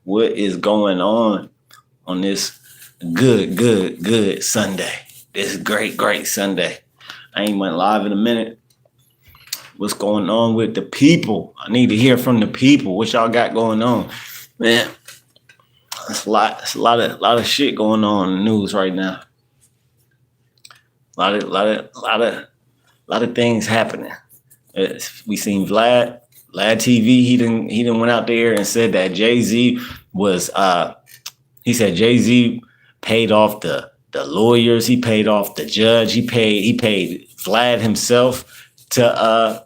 What is going on this good Sunday? This great Sunday. I ain't went live in a minute. What's going on with the people? I need to hear from the people. What y'all got going on, man? It's a lot of shit going on in the news right now. A lot of things happening. We seen Vlad TV. He didn't went out there and said that Jay-Z was. He said Jay-Z paid off the lawyers. He paid off the judge. He paid Vlad himself to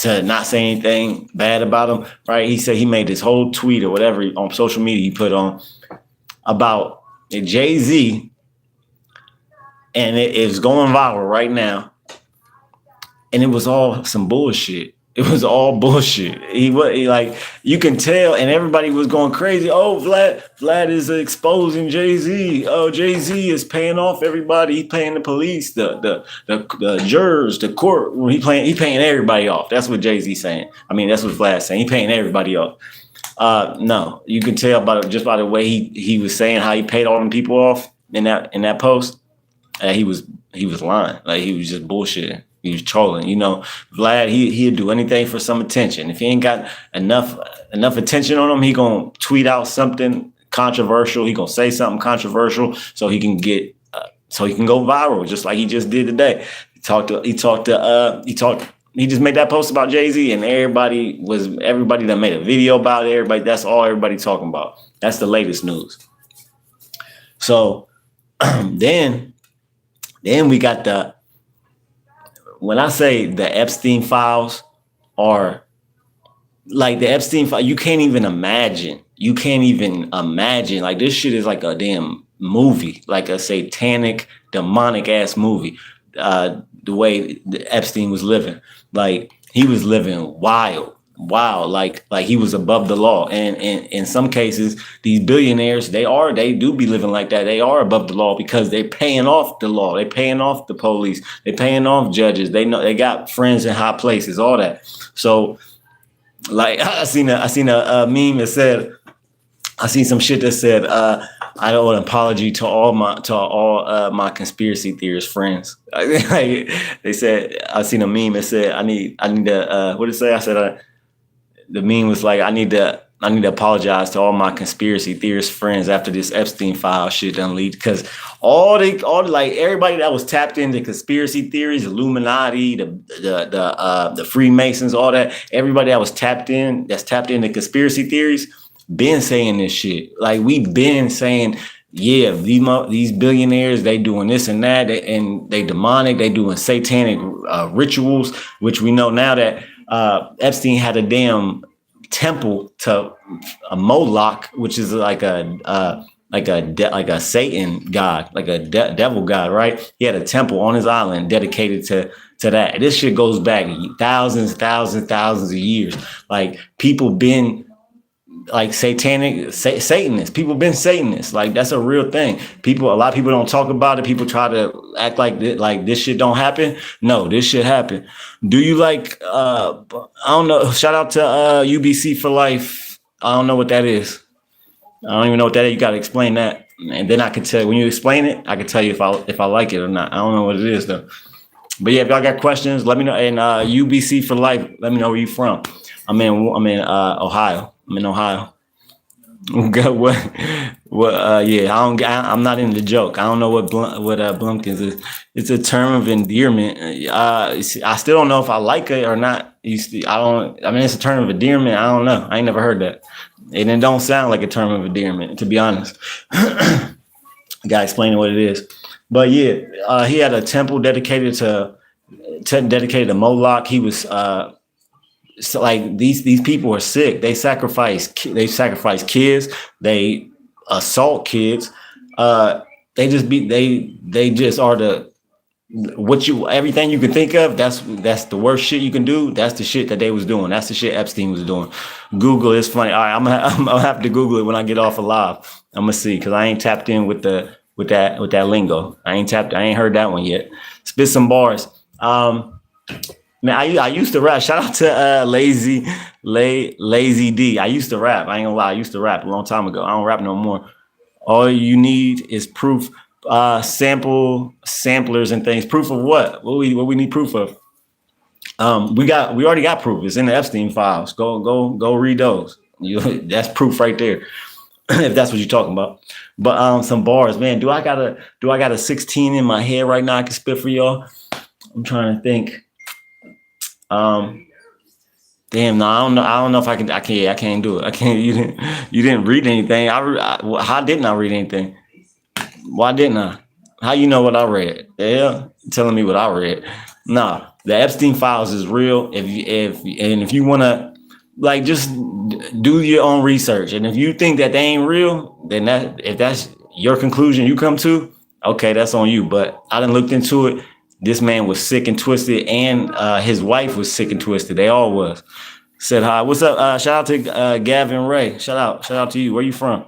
not say anything bad about him, right? He said he made this whole tweet or whatever on social media he put on about Jay-Z, and it is going viral right now. And it was all some bullshit. It was all bullshit. He like, you can tell, and everybody was going crazy. Oh, Vlad is exposing Jay-Z. Oh, Jay-Z is paying off everybody. He's paying the police, the jurors, the court. He paying everybody off. That's what Jay-Z saying. I mean, that's what Vlad's saying. He paying everybody off. No, you can tell just by the way he was saying how he paid all them people off in that post. He was lying. Like, he was just bullshitting. He was trolling. You know, Vlad, he'd do anything for some attention. If he ain't got enough attention on him, he gonna tweet out something controversial. He gonna say something controversial so he can go viral, just like he just did today. He just made that post about Jay-Z, and everybody that made a video about it, everybody, that's all everybody talking about. That's the latest news. So then we got when I say the Epstein files are like the Epstein file, you can't even imagine. Like, this shit is like a damn movie, like a satanic, demonic ass movie. The way Epstein was living, like, he was living wild, like he was above the law. And in some cases, these billionaires, they do be living like that. They are above the law because they're paying off the law. They're paying off the police. They're paying off judges. They know they got friends in high places, all that. So, like, I seen a meme that said, I seen some shit that said, I owe an apology to all my conspiracy theorist friends. Like, they said, I seen a meme that said, I need to what did it say? I said, the meme was like, I need to apologize to all my conspiracy theorist friends after this Epstein file shit done leaked, because all like everybody that was tapped into conspiracy theories, Illuminati, the Freemasons, all that, everybody that was tapped into conspiracy theories, been saying this shit. Like, we've been saying, yeah, these billionaires, they doing this and that, and they demonic, they doing satanic rituals, which we know now that Epstein had a damn temple to a Moloch, which is like a Satan god, like a devil god, right? He had a temple on his island dedicated to that. This shit goes back thousands of years. Like, people been like Satanists. People been Satanists. Like, that's a real thing. A lot of people don't talk about it. People try to act like this shit don't happen. No, this shit happen. Do you like, I don't know. Shout out to UBC for life. I don't know what that is. I don't even know what that is. You got to explain that. And then I can tell you, when you explain it, I can tell you if I like it or not. I don't know what it is though. But yeah, if y'all got questions, let me know. And UBC for life, let me know where you from. I'm in Ohio. I'm in Ohio. Yeah, I'm not in the joke. I don't know what Blumpkins is. It's a term of endearment. I still don't know if I like it or not. It's a term of endearment. I don't know. I ain't never heard that. And it don't sound like a term of endearment, to be honest. I gotta explain what it is. But yeah, he had a temple dedicated to Moloch. He was so, like, these people are sick. They sacrifice kids. They assault kids. They just are everything you can think of. That's the worst shit you can do. That's the shit that they was doing. That's the shit Epstein was doing. Google, it's funny. All right, I'm gonna have to Google it when I get off of live. I'm gonna see, because I ain't tapped in with that lingo. I ain't heard that one yet. Spit some bars. Man, I used to rap. Shout out to Lazy D. I used to rap. I ain't gonna lie. I used to rap a long time ago. I don't rap no more. All you need is proof. Samplers and things. Proof of what? What we need proof of? We already got proof. It's in the Epstein files. Go read those. That's proof right there. If that's what you're talking about. But some bars, man. Do I got a 16 in my head right now I can spit for y'all? I'm trying to think. Um, Damn, no, I don't know if I can. I can't. I can't do it. I can't. You didn't read anything. How didn't I read anything? Why didn't I? How you know what I read? Yeah, telling me what I read. Nah, the Epstein files is real. If you wanna like just do your own research, and if you think that they ain't real, then if that's your conclusion you come to, okay, that's on you. But I done looked into it. This man was sick and twisted, and his wife was sick and twisted. They all was. Said hi. What's up? Shout out to Gavin Ray. Shout out to you. Where you from?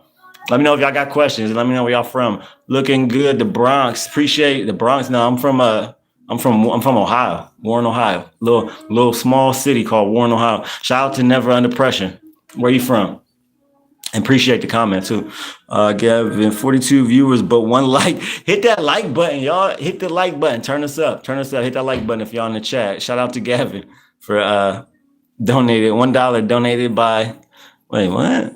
Let me know if y'all got questions. Let me know where y'all from. Looking good, the Bronx. Appreciate the Bronx. No, I'm from Ohio, Warren, Ohio. Little small city called Warren, Ohio. Shout out to Never Under Pressure. Where you from? And appreciate the comment too. Gavin, 42 viewers, but one like. Hit that like button, y'all. Hit the like button. Turn us up. Hit that like button if y'all in the chat. Shout out to Gavin for donated $1 donated by. Wait, what?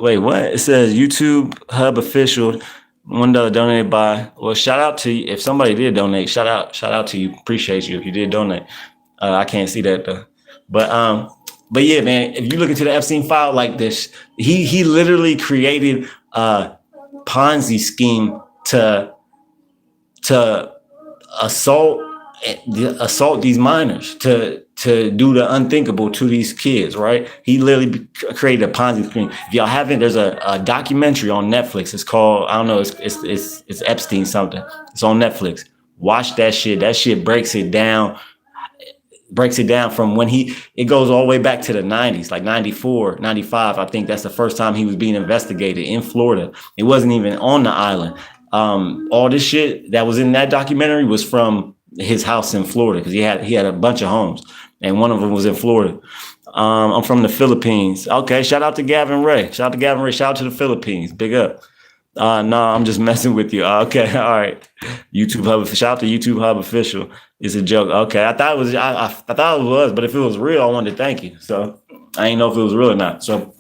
Wait, what? It says YouTube Hub official. $1 donated by. Well, shout out to you. If somebody did donate, shout out to you. Appreciate you if you did donate. I can't see that though. But yeah, man, if you look into the Epstein file like this, he literally created a Ponzi scheme to assault these minors, to do the unthinkable to these kids, right? He literally created a Ponzi scheme. If y'all haven't, there's a documentary on Netflix. It's called, I don't know, it's Epstein something. It's on Netflix. Watch that shit. That shit breaks it down from when it goes all the way back to the 90s, like 94, 95. I think that's the first time he was being investigated in Florida. It wasn't even on the island. All this shit that was in that documentary was from his house in Florida, because he had a bunch of homes, and one of them was in Florida. I'm from the Philippines. Okay, shout out to Gavin Ray. Shout out to the Philippines. Big up. No, I'm just messing with you. Okay, all right. YouTube Hub. Shout out to YouTube Hub official. It's a joke. Okay, I thought it was. I thought it was, but if it was real, I wanted to thank you. So I didn't know if it was real or not. So,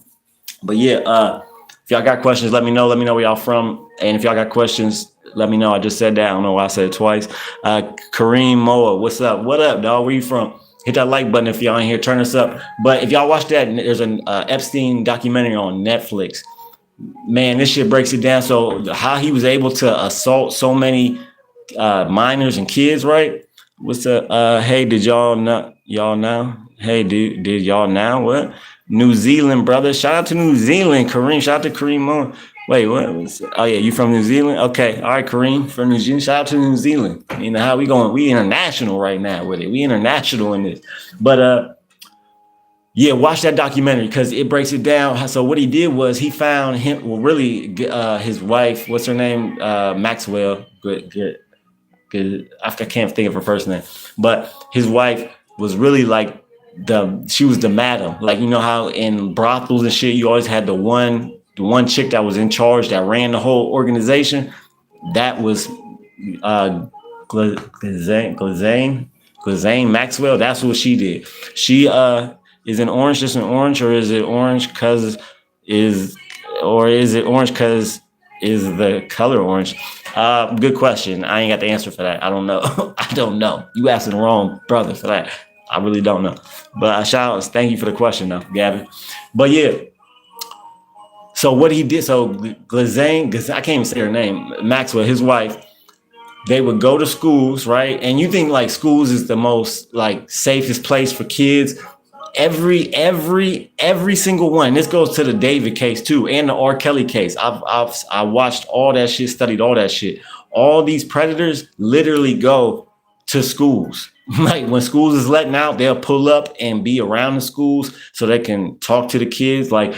but yeah, if y'all got questions, let me know. Let me know where y'all from, and if y'all got questions, let me know. I just said that. I don't know why I said it twice. Kareem Moa, what's up? What up, dog? Where you from? Hit that like button if y'all in here. Turn us up. But if y'all watch that, there's an Epstein documentary on Netflix. Man, this shit breaks it down. So how he was able to assault so many minors and kids, right? What's up? Hey, did y'all now? Hey, did y'all now? What? New Zealand, brother. Shout out to New Zealand, Kareem. Shout out to Kareem Moon. Wait, what? Oh yeah, you from New Zealand? Okay, all right, Kareem from New Zealand. Shout out to New Zealand. You know how we going? We international right now with it. We international in this. But yeah, watch that documentary because it breaks it down. So what he did was he found him. Well, really, his wife. What's her name? Maxwell. Good. I can't think of her first name, but his wife was really like she was the madam. Like, you know how in brothels and shit, you always had the one chick that was in charge that ran the whole organization. That was Glazane Maxwell. That's what she did. She is an orange just an orange, or is it orange because is it orange because is the color orange? Good question. I ain't got the answer for that. I don't know. I don't know. You asking the wrong brother for that. I really don't know. But shout out. Thank you for the question, though, Gavin. But yeah. So what he did. So Glazane, I can't even say her name. Maxwell, his wife. They would go to schools, right? And you think like schools is the most like safest place for kids. Every single one. This goes to the David case too, and the R. Kelly case. I watched all that shit, studied all that shit. All these predators literally go to schools. Like when schools is letting out, they'll pull up and be around the schools so they can talk to the kids. Like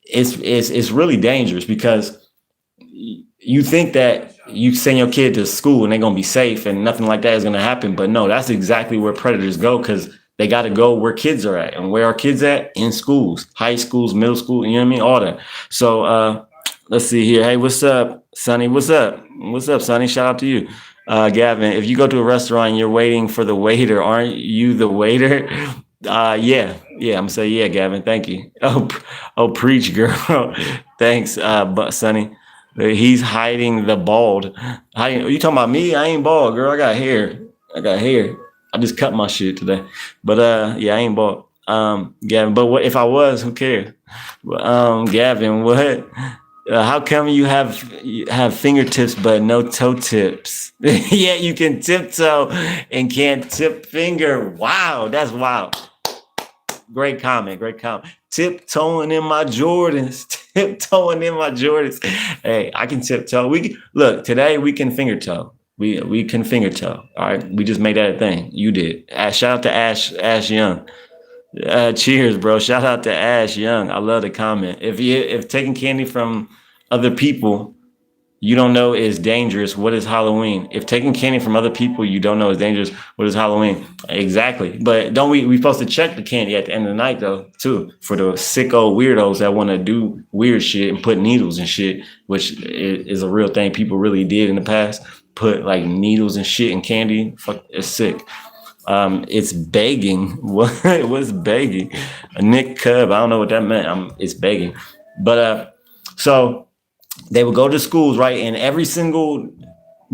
it's really dangerous, because you think that you send your kid to school and they're gonna be safe and nothing like that is gonna happen. But no, that's exactly where predators go, because they got to go where kids are at. And where are kids at? In schools, high schools, middle school, you know what I mean? All that. So let's see here. Hey, what's up, Sonny? What's up? What's up, Sonny? Shout out to you. Gavin, if you go to a restaurant and you're waiting for the waiter, aren't you the waiter? Yeah, I'm gonna say yeah, Gavin. Thank you. Oh, preach, girl. Thanks, but Sonny. He's hiding the bald. Hiding, you talking about me? I ain't bald, girl. I got hair. I just cut my shit today. But yeah, I ain't bald. Gavin. But what if I was? Who cares? Gavin, what? How come you have fingertips but no toe tips? Yeah, you can tiptoe and can't tip finger. Wow, that's wild. Great comment. Tiptoeing in my Jordans. Hey, I can tiptoe. Look, today we can finger toe. We can finger toe. All right. We just made that a thing. You did. Shout out to Ash Young. Cheers, bro. Shout out to Ash Young. I love the comment. If taking candy from other people you don't know is dangerous, what is Halloween? If taking candy from other people you don't know is dangerous, what is Halloween? Exactly. But don't we supposed to check the candy at the end of the night though, too, for the sicko weirdos that want to do weird shit and put needles and shit, which is a real thing people really did in the past. Put like needles and shit in candy. Fuck, it's sick. It's begging. What's begging? Nick Cub. I don't know what that meant. It's begging. But so they would go to schools, right? And every single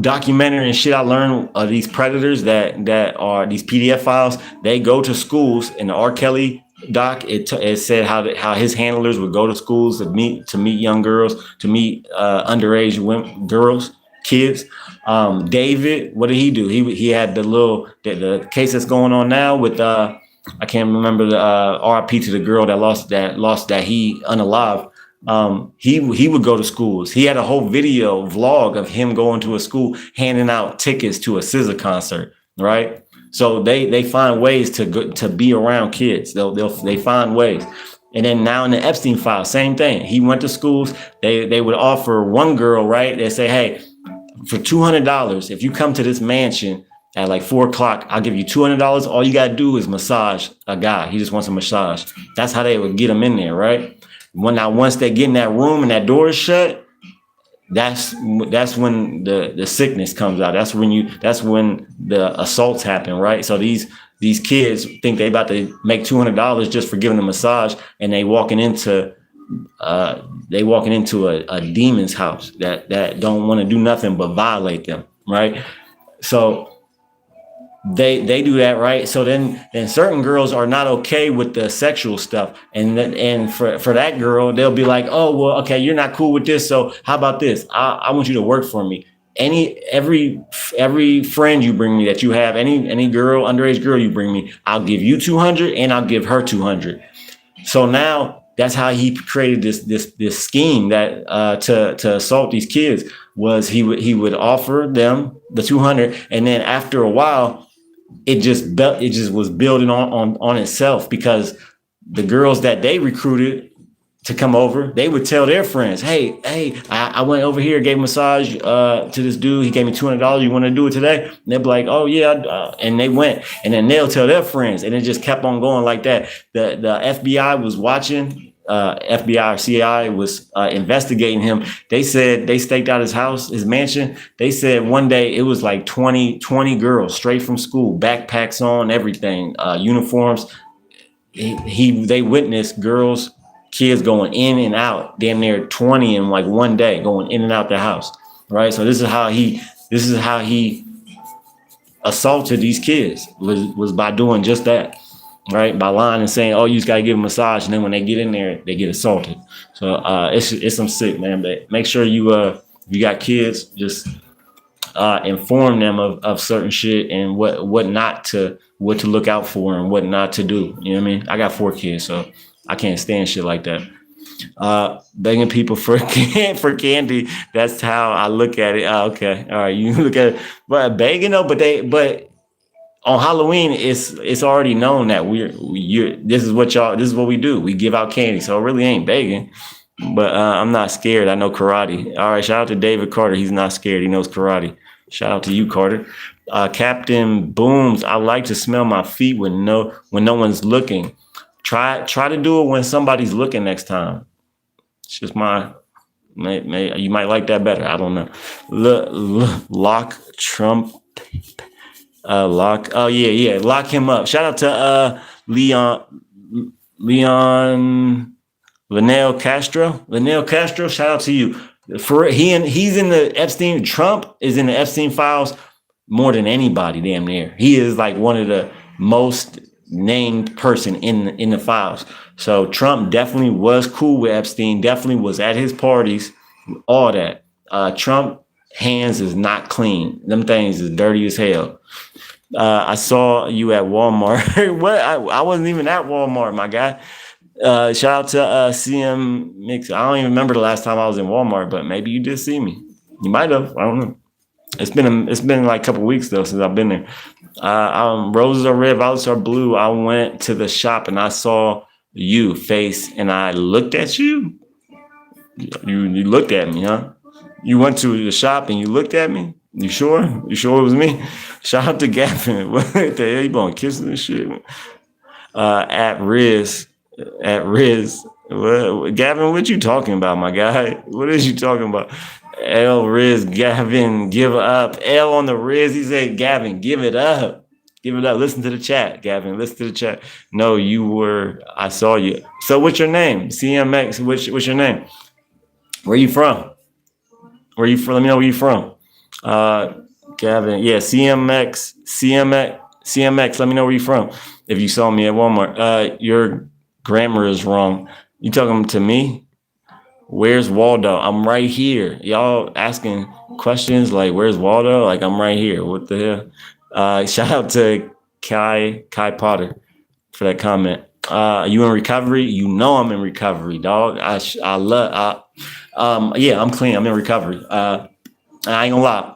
documentary and shit I learned of these predators that are these PDF files, they go to schools. In the R. Kelly doc, it said how his handlers would go to schools to meet young girls, to meet underage women, girls, kids. David, what did he do? He had the case that's going on now with I can't remember the RIP to the girl that lost that he unalive. He would go to schools. He had a whole video vlog of him going to a school handing out tickets to a SZA concert, right? So they find ways to be around kids. They find ways. And then now in the Epstein file, same thing. He went to schools. They would offer one girl, right? They say, hey, for $200, if you come to this mansion at like 4:00, I'll give you $200. All you gotta do is massage a guy. He just wants a massage. That's how they would get him in there, right? Once they get in that room and that door is shut, that's when the sickness comes out. That's when the assaults happen, right? So these kids think they about to make $200 just for giving a massage, and they walking into a demon's house that don't want to do nothing but violate them, right? So they do that, right? So then certain girls are not okay with the sexual stuff, and for that girl, they'll be like, oh well, okay, you're not cool with this, so how about this? I want you to work for me. Every friend you bring me that you have, any girl, underage girl you bring me, I'll give you 200 and I'll give her 200. So now that's how he created this scheme that to assault these kids. Was he would offer them the 200, and then after a while it just was building on itself, because the girls that they recruited to come over, they would tell their friends, hey, I went over here, gave a massage to this dude. He gave me $200. You want to do it today? And they'd be like, oh yeah. And they went, and then they'll tell their friends, and it just kept on going like that. The FBI was watching. FBI or CIA was investigating him. They said they staked out his house, his mansion. They said one day it was like 20 girls straight from school, backpacks on, everything, uniforms. They witnessed kids going in and out, damn near 20 in like one day, going in and out the house, right? So this is how he assaulted these kids, was by doing just that. Right, by lying and saying, "Oh, you just gotta give them a massage," and then when they get in there, they get assaulted. So it's some sick, man. But make sure if you got kids, just inform them of certain shit and what to look out for and what not to do. You know what I mean? I got 4 kids, so I can't stand shit like that. Begging people for candy. That's how I look at it. Okay, all right, you look at it, but begging though. But on Halloween, it's already known that this is what we do. We give out candy, so it really ain't begging. but I'm not scared. I know karate. All right, shout out to David Carter. He's not scared. He knows karate. Shout out to you, Carter. Captain Booms. I like to smell my feet when no one's looking. Try to do it when somebody's looking next time. It's just my. You might like that better. I don't know. Lock Trump. Lock. Oh yeah. Lock him up. Shout out to Leon Linnell Castro. Linnell Castro. Shout out to you. He's in the Epstein. Trump is in the Epstein files more than anybody. Damn near. He is like one of the most named person in the files. So Trump definitely was cool with Epstein. Definitely was at his parties. All that. Trump hands is not clean. Them things is dirty as hell. I saw you at Walmart. What? I wasn't even at Walmart, my guy. Shout out to CM Mix. I don't even remember the last time I was in Walmart, but maybe you did see me. You might have. I don't know. It's been like a couple weeks though since I've been there. Roses are red, violets are blue. I went to the shop and I saw you face, and I looked at you. You looked at me, huh? You went to the shop and you looked at me. You sure? You sure it was me? Shout out to Gavin. What the hell? You going kissing and shit? At Riz. Gavin, what you talking about, my guy? What is you talking about? L Riz, Gavin, give up. L on the Riz. He said, Gavin, give it up. Give it up. Listen to the chat, Gavin. Listen to the chat. No, you were. I saw you. So what's your name? CMX. What's your name? Where you from? Where you from? Let me know where you from. Gavin. Yeah, CMX. Let me know where you from. If you saw me at Walmart. Your grammar is wrong. You talking to me? Where's Waldo? I'm right here. Y'all asking questions like, where's Waldo? Like, I'm right here. What the hell? Shout out to Kai Potter for that comment. You in recovery? You know I'm in recovery, dog. Yeah, I'm clean. I'm in recovery. I ain't gonna lie.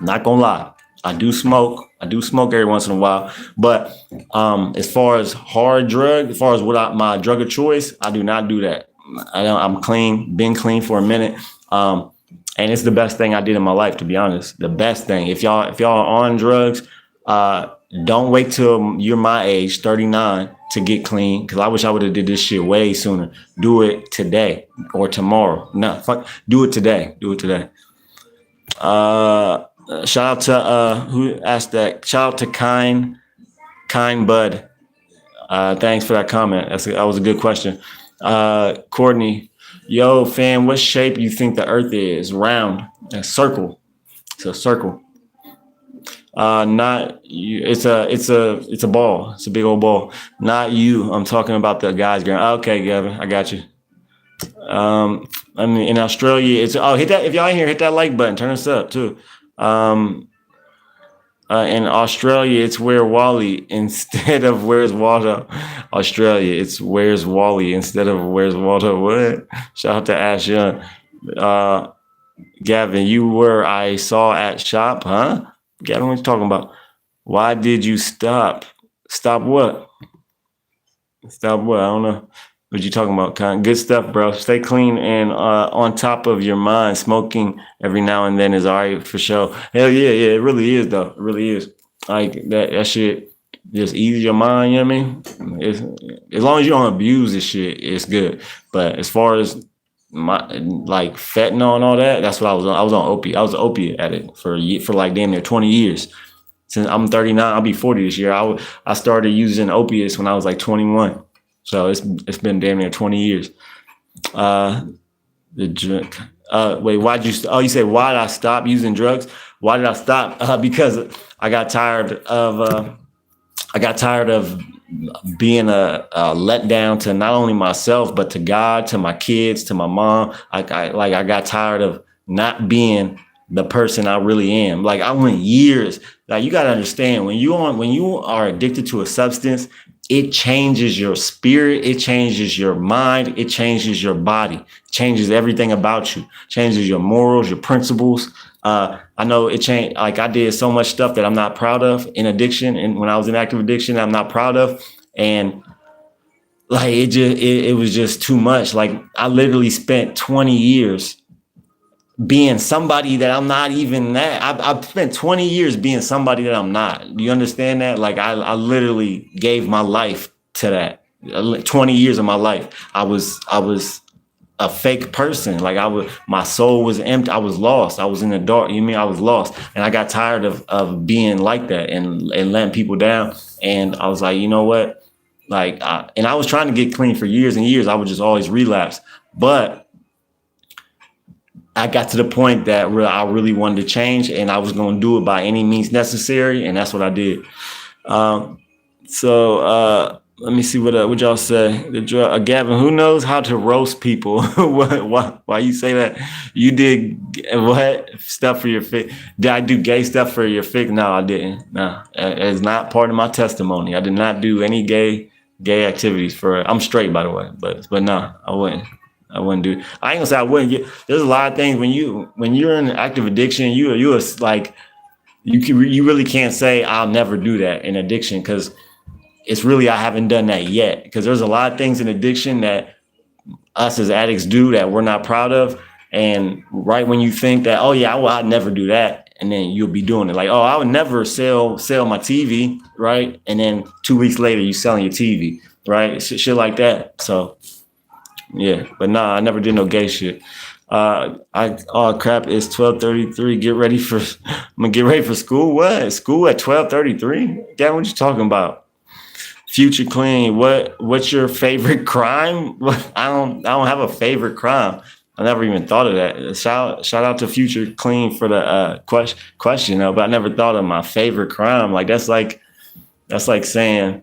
Not gonna lie. I do smoke every once in a while. But as far as hard drug, as far as my drug of choice, I do not do that. I'm clean, been clean for a minute. And it's the best thing I did in my life, to be honest. The best thing. If y'all are on drugs, don't wait till you're my age, 39, to get clean. Because I wish I would have did this shit way sooner. Do it today or tomorrow. No, fuck. Do it today. Shout out to who asked that. Shout out to Kind Bud. Thanks for that comment. That was a good question. Courtney, yo, fam, what shape you think the Earth is? Round, a circle. It's a circle. Not you. It's a ball. It's a big old ball. Not you. I'm talking about the guys. Okay, Gavin, I got you. I mean, in Australia, hit that. If y'all in here, hit that like button. Turn us up too. In Australia, it's Where Wally instead of Where's Waldo. Australia, it's Where's Wally instead of Where's Waldo. What? Shout out to Ash Young. Gavin, I saw at shop, huh? Gavin, what you talking about? Why did you stop? Stop what? Stop what? I don't know. What you talking about? Good stuff, bro. Stay clean and on top of your mind. Smoking every now and then is all right for sure. Hell yeah. It really is, though. It really is. Like that shit just ease your mind. You know what I mean? As long as you don't abuse this shit, it's good. But as far as my like fentanyl and all that, that's what I was on. I was on opiate. I was an opiate addict for like damn near 20 years. Since I'm 39, I'll be 40 this year. I started using opiates when I was like 21. So it's been damn near 20 years. Wait, why'd you? You said why did I stop using drugs? Why did I stop? Because I got tired of being a letdown to not only myself but to God, to my kids, to my mom. I got tired of not being the person I really am. Like I went years. Like you gotta understand when you are addicted to a substance, it changes your spirit, it changes your mind, it changes your body, it changes everything about you, changes your morals, your principles. I know it changed. Like I did so much stuff that I'm not proud of in addiction, and when I was in active addiction, I'm not proud of. And like it was just too much. Like I literally spent 20 years being somebody that I'm not even that. I've spent 20 years being somebody that I'm not. Do you understand that? Like I literally gave my life to that. 20 years of my life. I was a fake person. Like my soul was empty. I was lost. I was in the dark. You mean I was lost? And I got tired of being like that and letting people down. And I was like, you know what? Like, and I was trying to get clean for years and years. I would just always relapse. But I got to the point that I really wanted to change, and I was going to do it by any means necessary, and that's what I did. So let me see what y'all say. Gavin, who knows how to roast people? Why you say that? You did what stuff for your fic? Did I do gay stuff for your fic? No, I didn't. No, it's not part of my testimony. I did not do any gay activities for. I'm straight, by the way, but no, I wouldn't. I wouldn't do. I ain't gonna say I wouldn't. There's a lot of things when you're in active addiction, you're like you really can't say I'll never do that in addiction, because it's really I haven't done that yet. Because there's a lot of things in addiction that us as addicts do that we're not proud of, and right when you think that, oh yeah, well, I'd never do that, and then you'll be doing it. Like, oh, I would never sell my TV, right? And then 2 weeks later, you selling your TV, right? Shit like that. So. Yeah, but nah, I never did no gay shit. Crap, it's 12:33. I'm gonna get ready for school. What? School at 12:33? Gavin, what you talking about? Future clean. What's your favorite crime? I don't have a favorite crime. I never even thought of that. Shout out to Future Clean for the question, but I never thought of my favorite crime. Like that's like saying,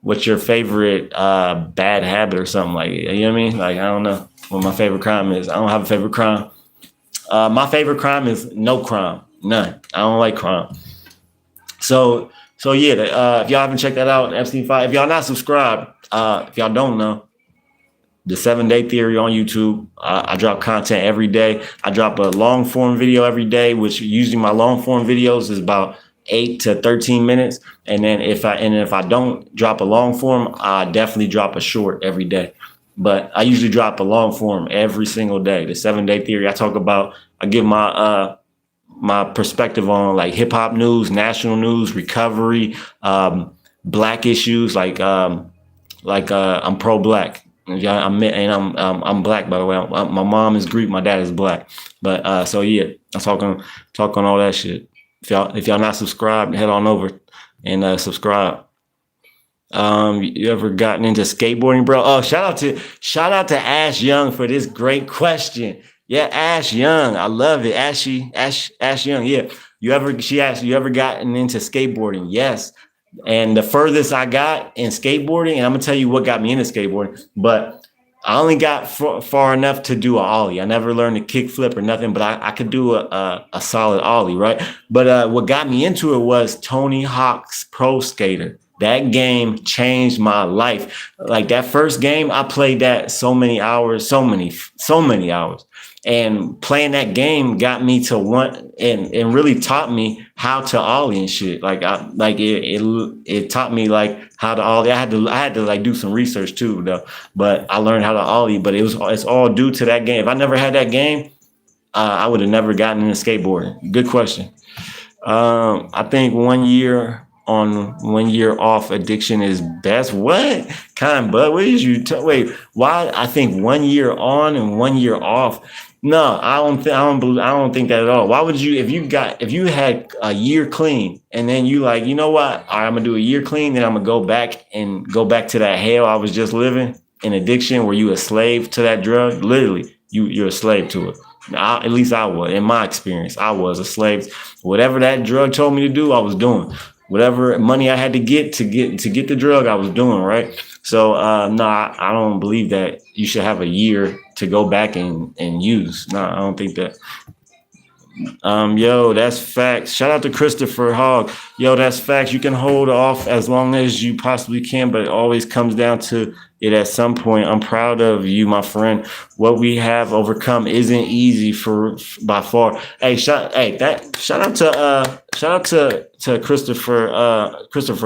what's your favorite bad habit or something, like, you know what I mean? Like, I don't know what my favorite crime is. I don't have a favorite crime. My favorite crime is no crime, none. I don't like crime. So yeah, if y'all haven't checked that out, Epstein 5, if y'all not subscribed, if y'all don't know, the 7 Day Theory on YouTube. I drop content every day. I drop a long form video every day, which usually my long form videos is about 8 to 13 minutes. And then if I don't drop a long form, I definitely drop a short every day. But I usually drop a long form every single day. The 7 Day Theory. I give my my perspective on like hip hop news, national news, recovery, black issues. Like I'm pro-black. I'm black, by the way. My mom is Greek, my dad is black. But so yeah, I'm talking all that shit. If y'all not subscribed, head on over and subscribe. You ever gotten into skateboarding, bro? Oh, shout out to Ash Young for this great question. Yeah, Ash Young, I love it. Ash Young. Yeah, she asked, you ever gotten into skateboarding? Yes. And the furthest I got in skateboarding, and I'm gonna tell you what got me into skateboarding, but I only got far enough to do an ollie. I never learned a kick flip or nothing, but I could do a solid ollie, right? But what got me into it was Tony Hawk's Pro Skater. That game changed my life. Like that first game, I played that so many hours. And playing that game got me to want and really taught me how to ollie and shit. It taught me like how to ollie. I had to like do some research too though. But I learned how to ollie. But it's all due to that game. If I never had that game, I would have never gotten into skateboarding. Good question. I think 1 year on, 1 year off addiction is best. What kind, bud? What is you? Wait, why? I think 1 year on and 1 year off. No, I don't think that at all. Why would you, if you had a year clean and then you like, you know what? All right, I'm gonna do a year clean, then I'm gonna go back to that hell I was just living in addiction, where you a slave to that drug. Literally, you're a slave to it. At least I was. In my experience, I was a slave. Whatever that drug told me to do, I was doing. Whatever money I had to get the drug, I was doing, right? So no, I don't believe that you should have a year to go back and use. No, I don't think that. Yo, that's facts. Shout out to Christopher Hogg. Yo, that's facts. You can hold off as long as you possibly can, but it always comes down to it at some point. I'm proud of you, my friend. What we have overcome isn't easy by far. Hey, shout out to Christopher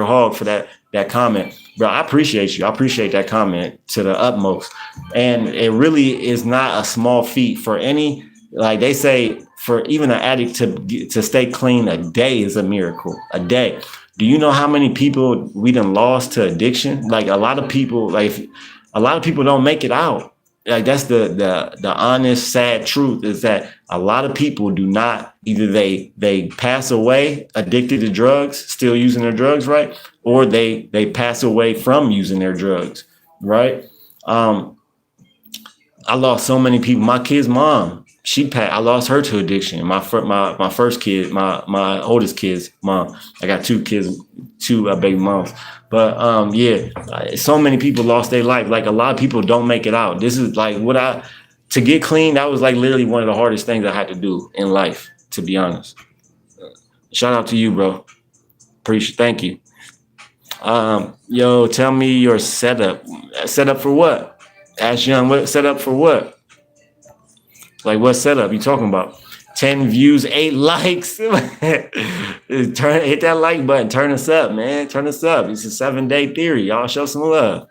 Hogg for that comment. Bro, I appreciate you. I appreciate that comment to the utmost. And it really is not a small feat for any, like they say, for even an addict to stay clean a day is a miracle. A day. Do you know how many people we done lost to addiction? Like a lot of people don't make it out. Like that's the honest, sad truth is that a lot of people do not either they pass away addicted to drugs, still using their drugs, right? Or they pass away from using their drugs, right? I lost so many people. My kid's mom, I lost her to addiction. My first kid, my oldest kid's mom. I got two kids, two baby moms. But yeah, so many people lost their life. Like a lot of people don't make it out. This is like to get clean. That was like literally one of the hardest things I had to do in life, to be honest. Shout out to you, bro. Thank you. Yo, tell me your setup. Setup for what? Ask Young, what setup for what? Like what setup you talking about? 10 views, 8 likes. Hit that like button. Turn us up, man. Turn us up. It's a 7-day theory. Y'all show some love.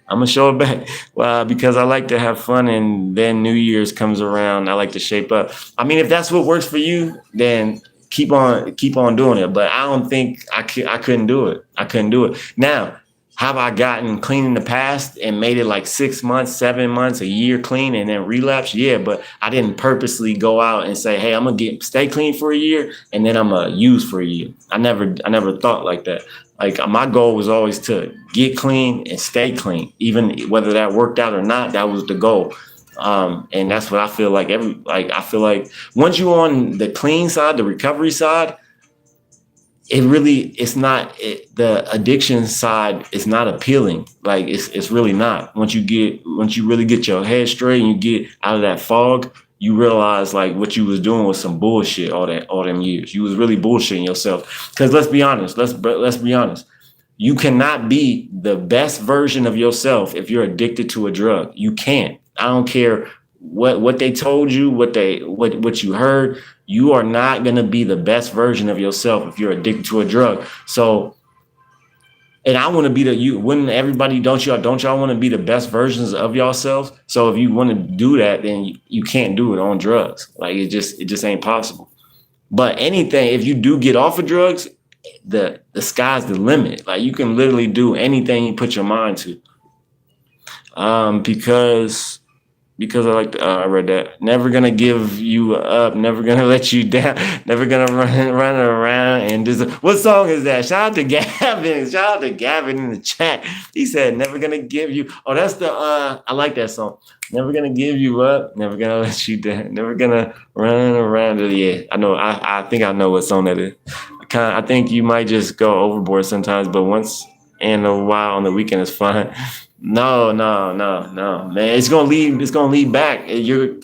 I'm gonna show it back. Well, because I like to have fun, and then New Year's comes around. I like to shape up. I mean, if that's what works for you, then keep on doing it. But I don't think I couldn't do it. I couldn't do it. Now, have I gotten clean in the past and made it like 6 months, 7 months, a year clean and then relapse? Yeah, but I didn't purposely go out and say, hey, I'm gonna stay clean for a year and then I'm gonna use for a year. I never thought like that. Like my goal was always to get clean and stay clean, even whether that worked out or not. That was the goal. And that's what I feel like. I feel like once you're on the clean side, the recovery side, the addiction side is not appealing. Like it's really not. Once you really get your head straight and you get out of that fog, you realize like what you was doing was some bullshit all them years. You was really bullshitting yourself. Because let's be honest. Let's be honest. You cannot be the best version of yourself if you're addicted to a drug. You can't. I don't care what they told you, what you heard. You are not gonna be the best version of yourself if you're addicted to a drug. So, and I want to be don't y'all want to be the best versions of yourselves? So if you want to do that, then you can't do it on drugs. Like it just ain't possible. But anything, if you do get off of drugs, the sky's the limit. Like you can literally do anything you put your mind to. Because I read that. Never gonna give you up. Never gonna let you down. Never gonna run around and what song is that? Shout out to Gavin. Shout out to Gavin in the chat. He said, "Never gonna give you." Oh, that's the. I like that song. Never gonna give you up. Never gonna let you down. Never gonna run around. Yeah, I know. I think I know what song that is. I think you might just go overboard sometimes, but once in a while on the weekend is fine. No, man. It's gonna lead back. You're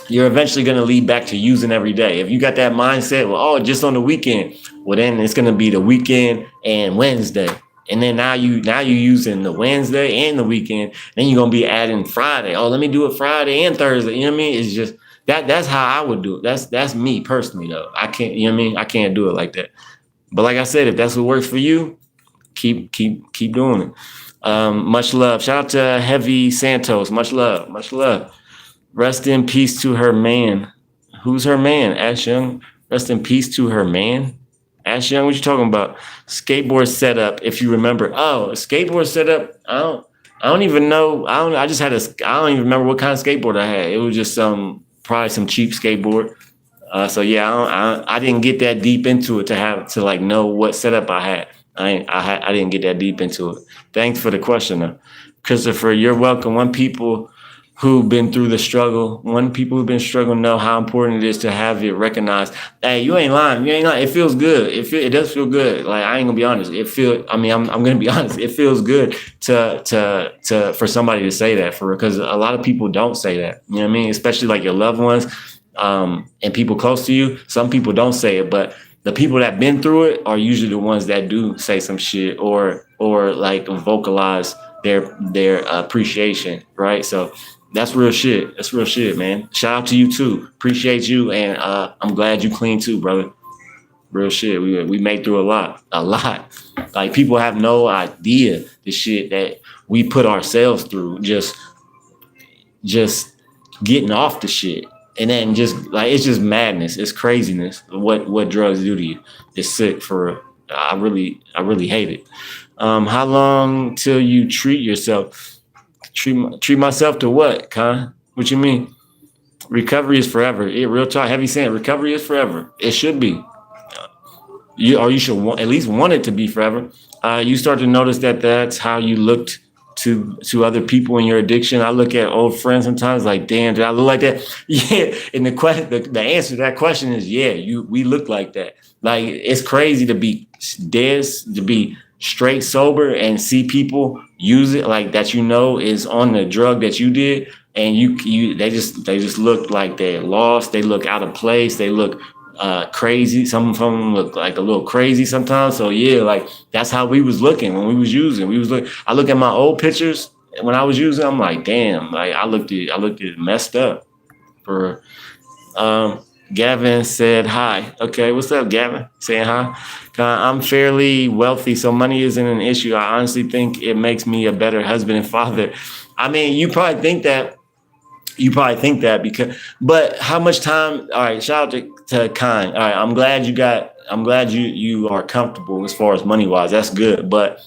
eventually gonna lead back to using every day. If you got that mindset, well, just on the weekend, well then it's gonna be the weekend and Wednesday. And then now you using the Wednesday and the weekend. Then you're gonna be adding Friday. Oh, let me do it Friday and Thursday. You know what I mean? It's just that's how I would do it. That's me personally though. I can't, you know what I mean? I can't do it like that. But like I said, if that's what works for you, keep doing it. Much love. Shout out to Heavy Santos. Much love. Rest in peace to her man. Who's her man? Ash Young. Rest in peace to her man. Ash Young, what you talking about? Skateboard setup, if you remember. Oh, a skateboard setup. I don't even know. I don't even remember what kind of skateboard I had. It was just probably some cheap skateboard. So yeah, I didn't get that deep into it to like know what setup I had. I didn't get that deep into it. Thanks for the question, though. Christopher, you're welcome. One people who've been through the struggle, know how important it is to have it recognized. Hey, you ain't lying. It feels good. It does feel good. Like I ain't gonna be honest. I'm gonna be honest. It feels good to for somebody to say that because a lot of people don't say that. You know what I mean? Especially like your loved ones, and people close to you. Some people don't say it, but the people that been through it are usually the ones that do say some shit or like vocalize their appreciation, right? So that's real shit. That's real shit, man. Shout out to you too. Appreciate you, and I'm glad you clean too, brother. Real shit. We made through a lot. Like people have no idea the shit that we put ourselves through. Just getting off the shit. And then just like it's just madness. It's craziness. What drugs do to you. It's sick for real. I really hate it. How long till you treat yourself? Treat myself to what, Con? What you mean? Recovery is forever. Real talk. Heavy saying recovery is forever. It should be. You should at least want it to be forever. You start to notice that that's how you looked to other people in your addiction. I look at old friends sometimes like, damn, did I look like that? Yeah. And the answer to that question is yeah, we look like that. Like it's crazy to be dead, to be straight sober and see people use it like that, is on the drug that you did. And they just look like they're lost. They look out of place. They look crazy. Some of them look like a little crazy sometimes. So yeah, like that's how we was looking when we was using. I look at my old pictures when I was using. I'm like, damn, like I looked at messed up. For Gavin said hi. Okay, what's up, Gavin? Saying hi. I'm fairly wealthy, so money isn't an issue. I honestly think it makes me a better husband and father. I mean, you probably think that. But how much time? All right, shout out to Kine. All right, I'm glad you are comfortable as far as money wise. That's good. But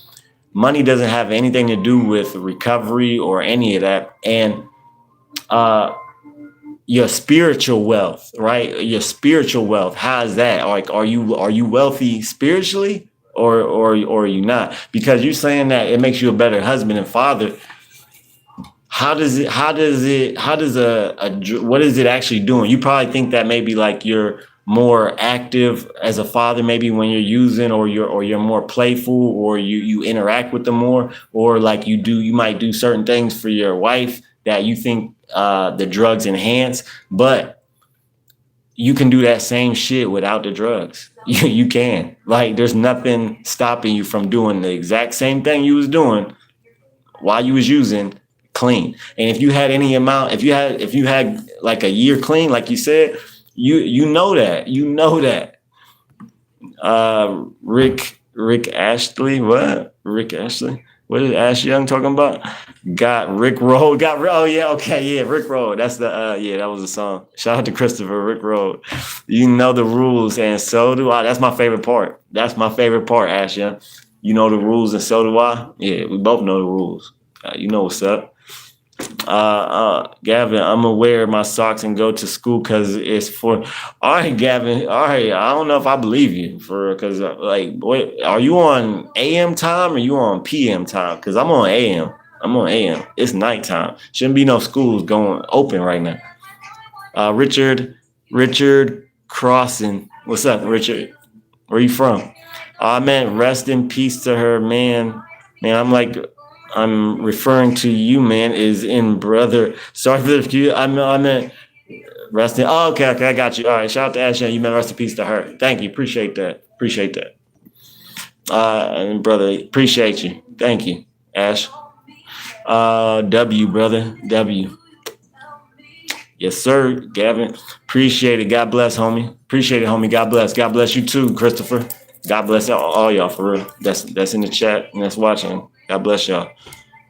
money doesn't have anything to do with recovery or any of that. And your spiritual wealth, right? Your spiritual wealth. How is that? Like, are you wealthy spiritually or are you not? Because you're saying that it makes you a better husband and father. What is it actually doing? You probably think that maybe like you're more active as a father, maybe when you're using, or you're more playful, or you interact with them more, or like you might do certain things for your wife that you think the drugs enhance, but you can do that same shit without the drugs. You can. Like there's nothing stopping you from doing the exact same thing you was doing while you was using clean. And if you had any amount, if you had like a year clean, like you said, you know that. Rick Ashley, what? Rick Ashley? What is Ash Young talking about? Got Rick Roll. Oh yeah, okay, yeah, Rick Roll. That's the that was the song. Shout out to Christopher, Rick Roll. You know the rules, and so do I. That's my favorite part. Ash Young. You know the rules, and so do I. Yeah, we both know the rules. You know what's up. Gavin, I'm gonna wear my socks and go to school because it's for. All right, Gavin. All right, I don't know if I believe you because like, boy, are you on AM time or you on PM time? Because I'm on AM. It's nighttime. Shouldn't be no schools going open right now. Richard Crossan. What's up, Richard? Where you from? I meant rest in peace to her, man. Man, I'm referring to you, man, is in brother. Sorry for the I meant rest in. Oh, okay, I got you. All right, shout out to Ash. You meant rest in peace to her. Thank you. Appreciate that. And brother, appreciate you. Thank you, Ash. W, brother. W. Yes, sir, Gavin. Appreciate it. God bless, homie. Appreciate it, homie. God bless. God bless you too, Christopher. God bless all y'all for real. That's in the chat and that's watching. God bless y'all.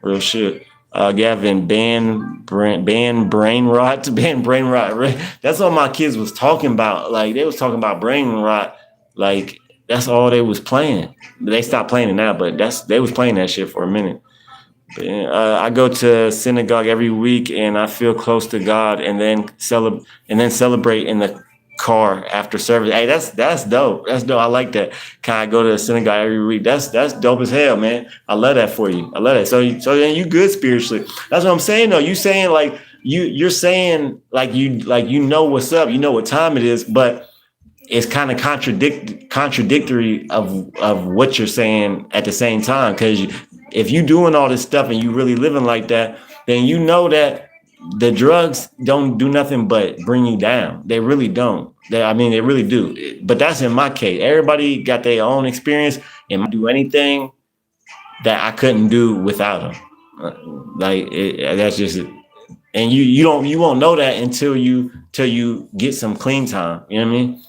Real shit. Gavin, ban brain rot. That's all my kids was talking about. Like they was talking about brain rot. Like that's all they was playing. They stopped playing it now, but they was playing that shit for a minute. I go to synagogue every week and I feel close to God and then celebrate in the car after service. Hey, that's dope. That's dope. I like that. Can I go to the synagogue every week? That's dope as hell, man. I love that for you. I love that. So then you good spiritually. That's what I'm saying though. You saying like you're saying like you know what's up, you know what time it is, but it's kind of contradictory of what you're saying at the same time. Because if you doing all this stuff and you really living like that, then you know that the drugs don't do nothing but bring you down. They really don't. They really do. But that's in my case. Everybody got their own experience and might do anything that I couldn't do without them. That's just it. And you won't know that until you get some clean time. You know what I mean?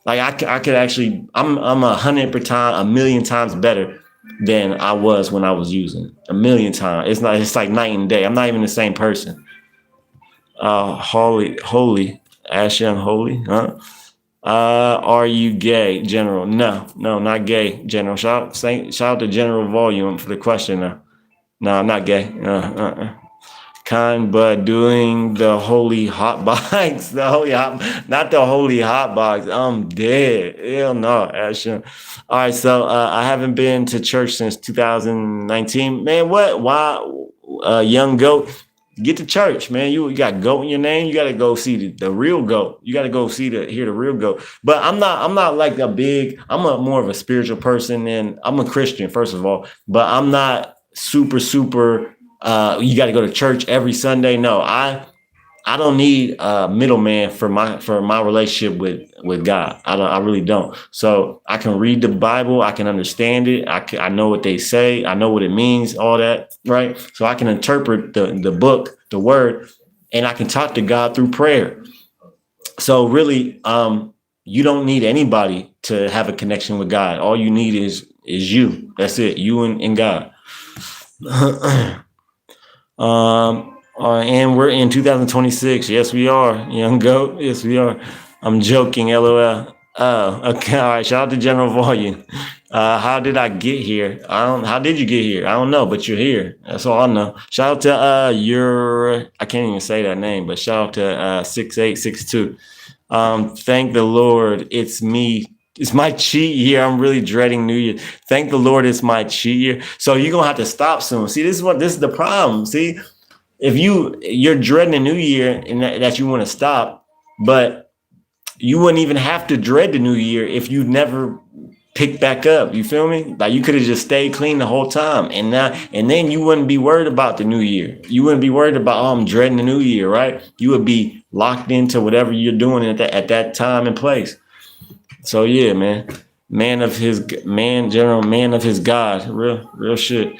Like I could actually, I'm 100%, a million times better than I was when I was using. A million times. It's like night and day. I'm not even the same person. Holy, Ash Young Holy, huh? Are you gay, General? No, not gay, General. Shout out to General Volume for the question. No, I'm not gay. Kind, but doing the holy hot box, not the holy hot box. I'm dead. Hell no, Ashton. All right, so I haven't been to church since 2019. Man, what? Why? Young goat, get to church, man. You got goat in your name. You got to go see the real goat. You got to go hear the real goat. But I'm not like a big. I'm a more of a spiritual person, and I'm a Christian first of all. But I'm not super. You got to go to church every Sunday. No, I don't need a middleman for my relationship with God. I really don't. So I can read the Bible. I can understand it. I know what they say. I know what it means. All that, right? So I can interpret the book, the word, and I can talk to God through prayer. So really, you don't need anybody to have a connection with God. All you need is you. That's it. You and God. And we're in 2026. Yes, we are. Young goat. Yes, we are. I'm joking. LOL. Oh, okay. All right. Shout out to General Volume. How did I get here? How did you get here? I don't know, but you're here. That's all I know. Shout out to I can't even say that name, but shout out to 6862. Thank the Lord. It's me. It's my cheat year. I'm really dreading New Year. Thank the Lord. It's my cheat year. So you're gonna have to stop soon. See, this is the problem. See, if you're dreading a new year and that you want to stop, but you wouldn't even have to dread the new year if you never pick back up. You feel me? Like you could have just stayed clean the whole time, and then you wouldn't be worried about the new year. You wouldn't be worried about I'm dreading the new year, right? You would be locked into whatever you're doing at that time and place. So yeah, man, general man of his God, real shit.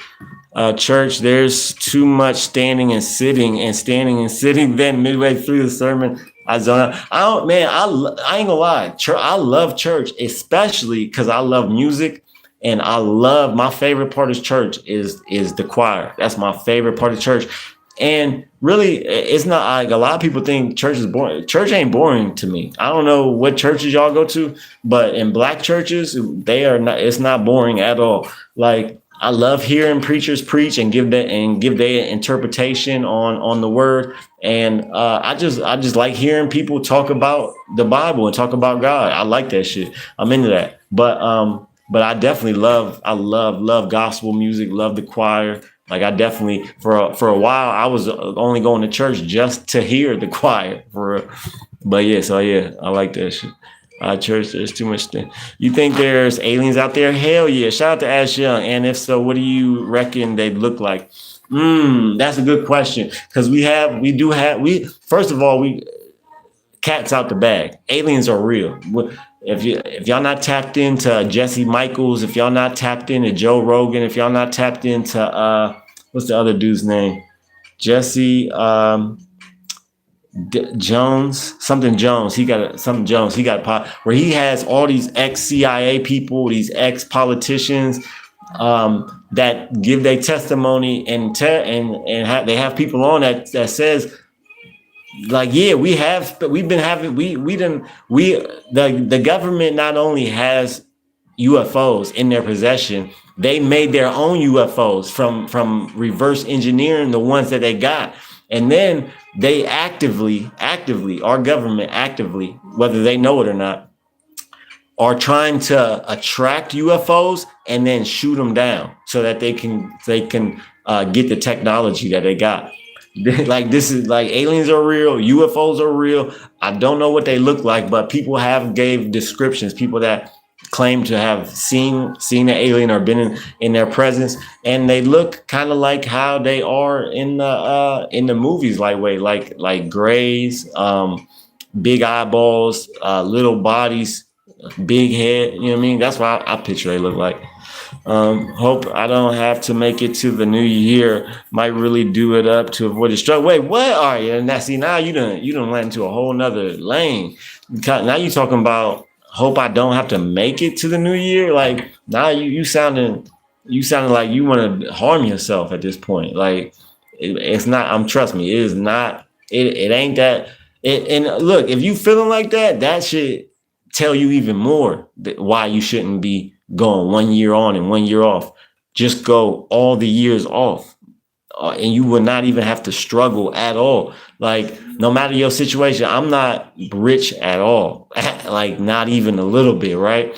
Church, there's too much standing and sitting. Then midway through the sermon, I zone out. I ain't gonna lie. I love church, especially because I love music, and my favorite part of church is the choir. That's my favorite part of church. And really, it's not like a lot of people think church is boring. Church ain't boring to me. I don't know what churches y'all go to, but in black churches, it's not boring at all. Like, I love hearing preachers preach and give their interpretation on the word. And I just like hearing people talk about the Bible and talk about God. I like that shit. I'm into that. But I definitely love gospel music, love the choir. Like I definitely for a while I was only going to church just to hear the choir but yeah, I like that shit. Church, there's too much thing. You think there's aliens out there? Hell yeah. Shout out to Ash Young. And if so, what do you reckon they look like? That's a good question. Because first of all, cats out the bag. Aliens are real. If y'all not tapped into Jesse Michaels, if y'all not tapped into Joe Rogan, if y'all not tapped into what's the other dude's name? Jesse Jones. He got a pot where he has all these ex-CIA people, these ex-politicians that give their testimony and they have people on that says like, yeah, the government not only has UFOs in their possession, they made their own UFOs from reverse engineering the ones that they got. And then they our government actively, whether they know it or not, are trying to attract UFOs and then shoot them down so that they can get the technology that they got. Like this is like aliens are real, UFOs are real. I don't know what they look like, but people have gave descriptions. People that claim to have seen an alien or been in their presence, and they look kind of like how they are in the movies, like grays, big eyeballs, little bodies, big head. You know what I mean? That's what I picture they look like. Hope I don't have to make it to the new year. Might really do it up to avoid the struggle. Wait, what are you? Now you done went into a whole nother lane. Now you talking about hope I don't have to make it to the new year. Like now you sounding like you want to harm yourself at this point. Like it's not. Trust me, it is not. It ain't that. And look, if you feeling like that, that should tell you even more why you shouldn't be going 1 year on and 1 year off. Just go all the years off. And you will not even have to struggle at all. Like no matter your situation, I'm not rich at all, like not even a little bit, right?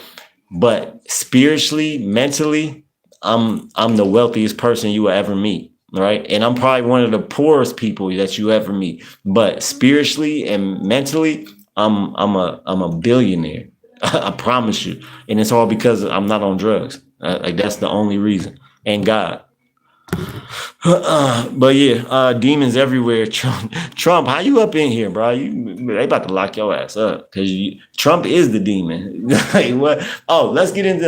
But spiritually, mentally, I'm the wealthiest person you will ever meet, right? And I'm probably one of the poorest people that you ever meet. But spiritually and mentally, I'm a billionaire. I promise you. And it's all because I'm not on drugs. Like that's the only reason. And God. But yeah, demons everywhere. Trump, how you up in here, bro? They about to lock your ass up because Trump is the demon. Like what? Oh, let's get into.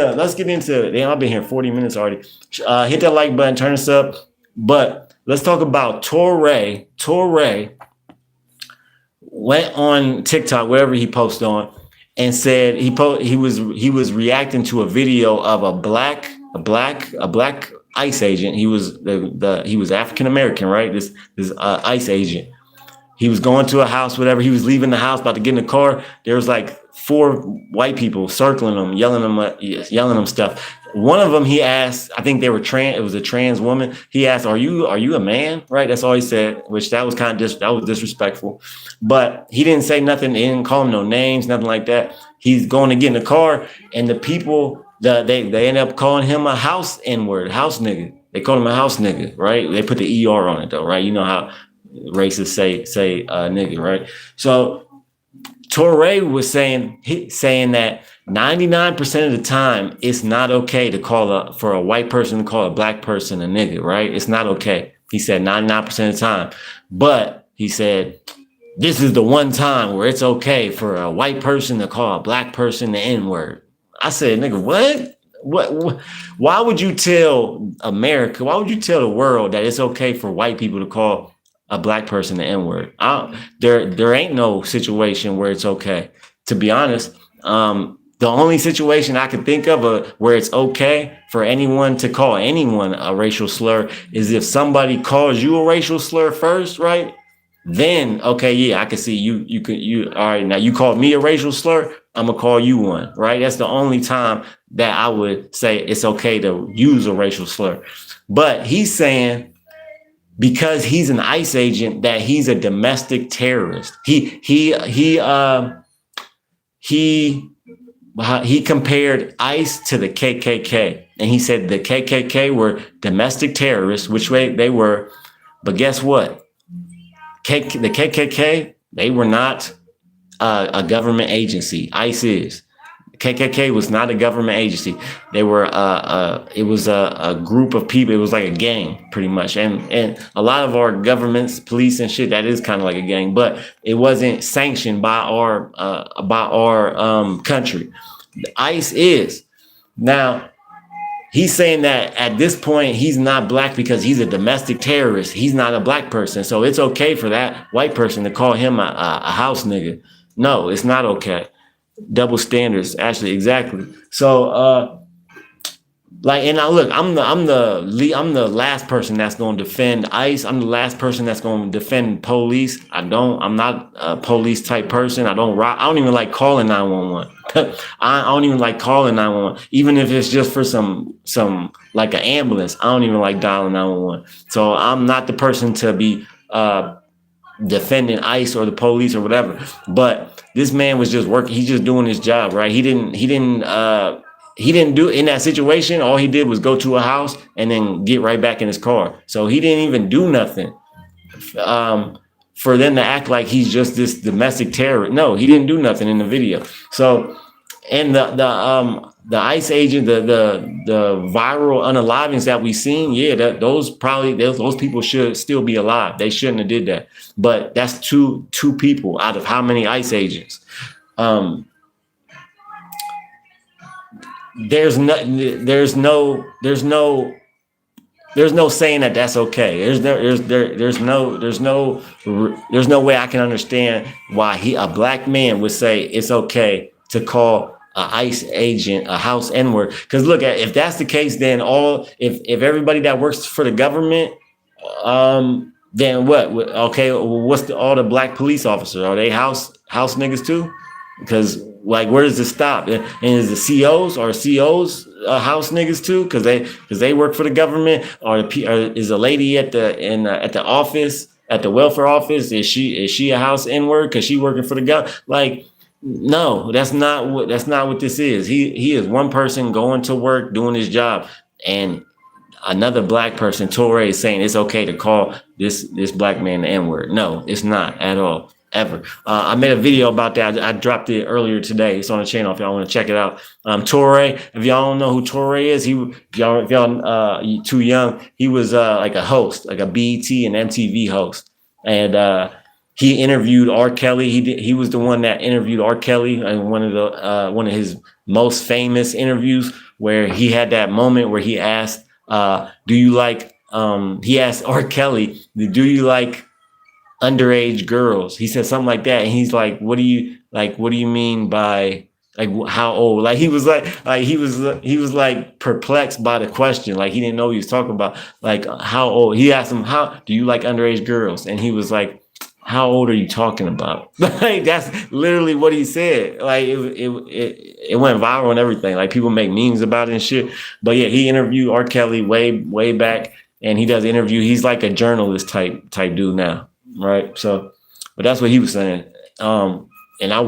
Damn, I've been here 40 minutes already. Hit that like button, turn us up. But let's talk about Toure. Toure went on TikTok, wherever he posted on, and said he was reacting to a video of a black ICE agent. He was African American, right? This ICE agent. He was going to a house, whatever. He was leaving the house, about to get in the car. There was like 4 white people circling him, yelling him stuff. One of them, he asked, I think they were trans. It was a trans woman. He asked, "Are you a man?" Right? That's all he said. Which that was disrespectful. But he didn't say nothing. He didn't call him no names, nothing like that. He's going to get in the car, and the people. They end up calling him a house N-word, house nigga. They call him a house nigga, right? They put the ER on it though, right? You know how racists say nigga, right? So Toure was saying that 99% of the time it's not okay to for a white person to call a black person a nigga, right? It's not okay. He said 99% of the time, but he said this is the one time where it's okay for a white person to call a black person the N-word. I said, nigga, what? What? Why would you tell America? Why would you tell the world that it's okay for white people to call a black person the N-word? There ain't no situation where it's okay. To be honest, the only situation I can think of where it's okay for anyone to call anyone a racial slur is if somebody calls you a racial slur first, right? Then, okay, yeah, I can see you all right, now you called me a racial slur, I'm gonna call you one, right? That's the only time that I would say it's okay to use a racial slur. But he's saying because he's an ICE agent that he's a domestic terrorist. He compared ICE to the KKK, and he said the KKK were domestic terrorists, which way they were. But guess what? The KKK, they were not a government agency. ICE is. KKK was not a government agency. They were it was a group of people. It was like a gang, pretty much. And a lot of our governments, police and shit, that is kind of like a gang, but it wasn't sanctioned by our country. ICE is. Now, he's saying that at this point, he's not black because he's a domestic terrorist. He's not a black person. So it's okay for that white person to call him a house nigga. No, it's not okay. Double standards, actually, exactly. So, and now look, I'm the last person that's going to defend ICE. I'm the last person that's going to defend police. I'm not a police type person. I don't even like calling 911. I don't even like calling 911, even if it's just for some like an ambulance. I don't even like dialing 911. So I'm not the person to be defending ICE or the police or whatever. But this man was just working. He's just doing his job, right? He didn't do in that situation. All he did was go to a house and then get right back in his car. So he didn't even do nothing. For them to act like he's just this domestic terrorist. No, he didn't do nothing in the video. So, and the ICE agent, the viral unalivings that we've seen, yeah, those people should still be alive. They shouldn't have did that. But that's two people out of how many ICE agents? There's no saying that that's okay. There's no way I can understand why a black man would say it's okay to call a ICE agent, a house N-word. Because look, if that's the case, then if everybody that works for the government, then what? Okay, what's all the black police officers? Are they house niggas too? Because like, where does it stop? And is the COs or COs house niggas too? Because they work for the government, or is a lady at the office, at the welfare office, is she a house N-word because she working for the government? Like, no, that's not what this is. He is one person going to work doing his job, and another black person, Toure, is saying it's okay to call this black man the N-word. No, it's not at all, ever. I made a video about that. I dropped it earlier today. It's on the channel if y'all want to check it out. Toure, if y'all don't know who Toure is, if y'all too young, he was like a host, like a BET and MTV host, and he interviewed R. Kelly. He was the one that interviewed R. Kelly in one of his most famous interviews, where he had that moment where he asked, do you like, he asked R. Kelly, do you like underage girls? He said something like that. And he's like, what do you mean by, like, how old? Like, he was like perplexed by the question. Like, he didn't know what he was talking about. Like, how old? He asked him, how do you like underage girls? And he was like, how old are you talking about? Like, that's literally what he said. Like, it went viral and everything. Like, people make memes about it and shit. But yeah, he interviewed R. Kelly way back, and he does interview. He's like a journalist type dude now, right? So, but that's what he was saying. And I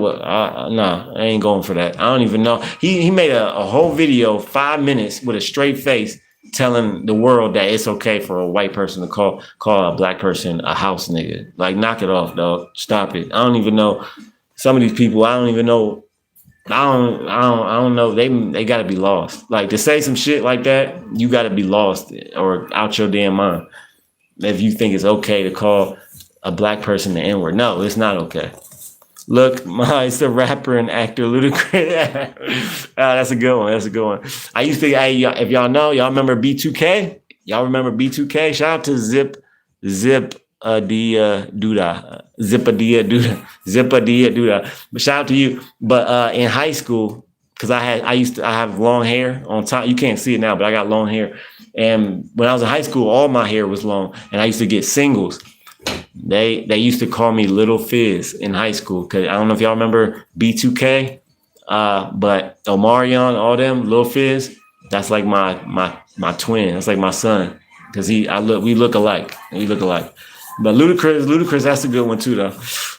ain't going for that. I don't even know. He made a whole video, 5 minutes, with a straight face, telling the world that it's okay for a white person to call a black person a house nigga. Like, knock it off, dog. Stop it. I don't even know. Some of these people, I don't even know. I don't know. They gotta be lost. Like, to say some shit like that, you gotta be lost or out your damn mind if you think it's okay to call a black person the N-word. No, it's not okay. Look, it's the rapper and actor Ludacris. That's a good one. I used to, if y'all know, y'all remember B2K? Y'all remember B2K? Shout out to Zipadia Duda. But shout out to you. But in high school, because I have long hair on top. You can't see it now, but I got long hair. And when I was in high school, all my hair was long, and I used to get singles. They used to call me Little Fizz in high school, because I don't know if y'all remember B2K, but Omarion, all them, Little Fizz, that's like my twin. That's like my son, because we look alike. But Ludacris, that's a good one too, though.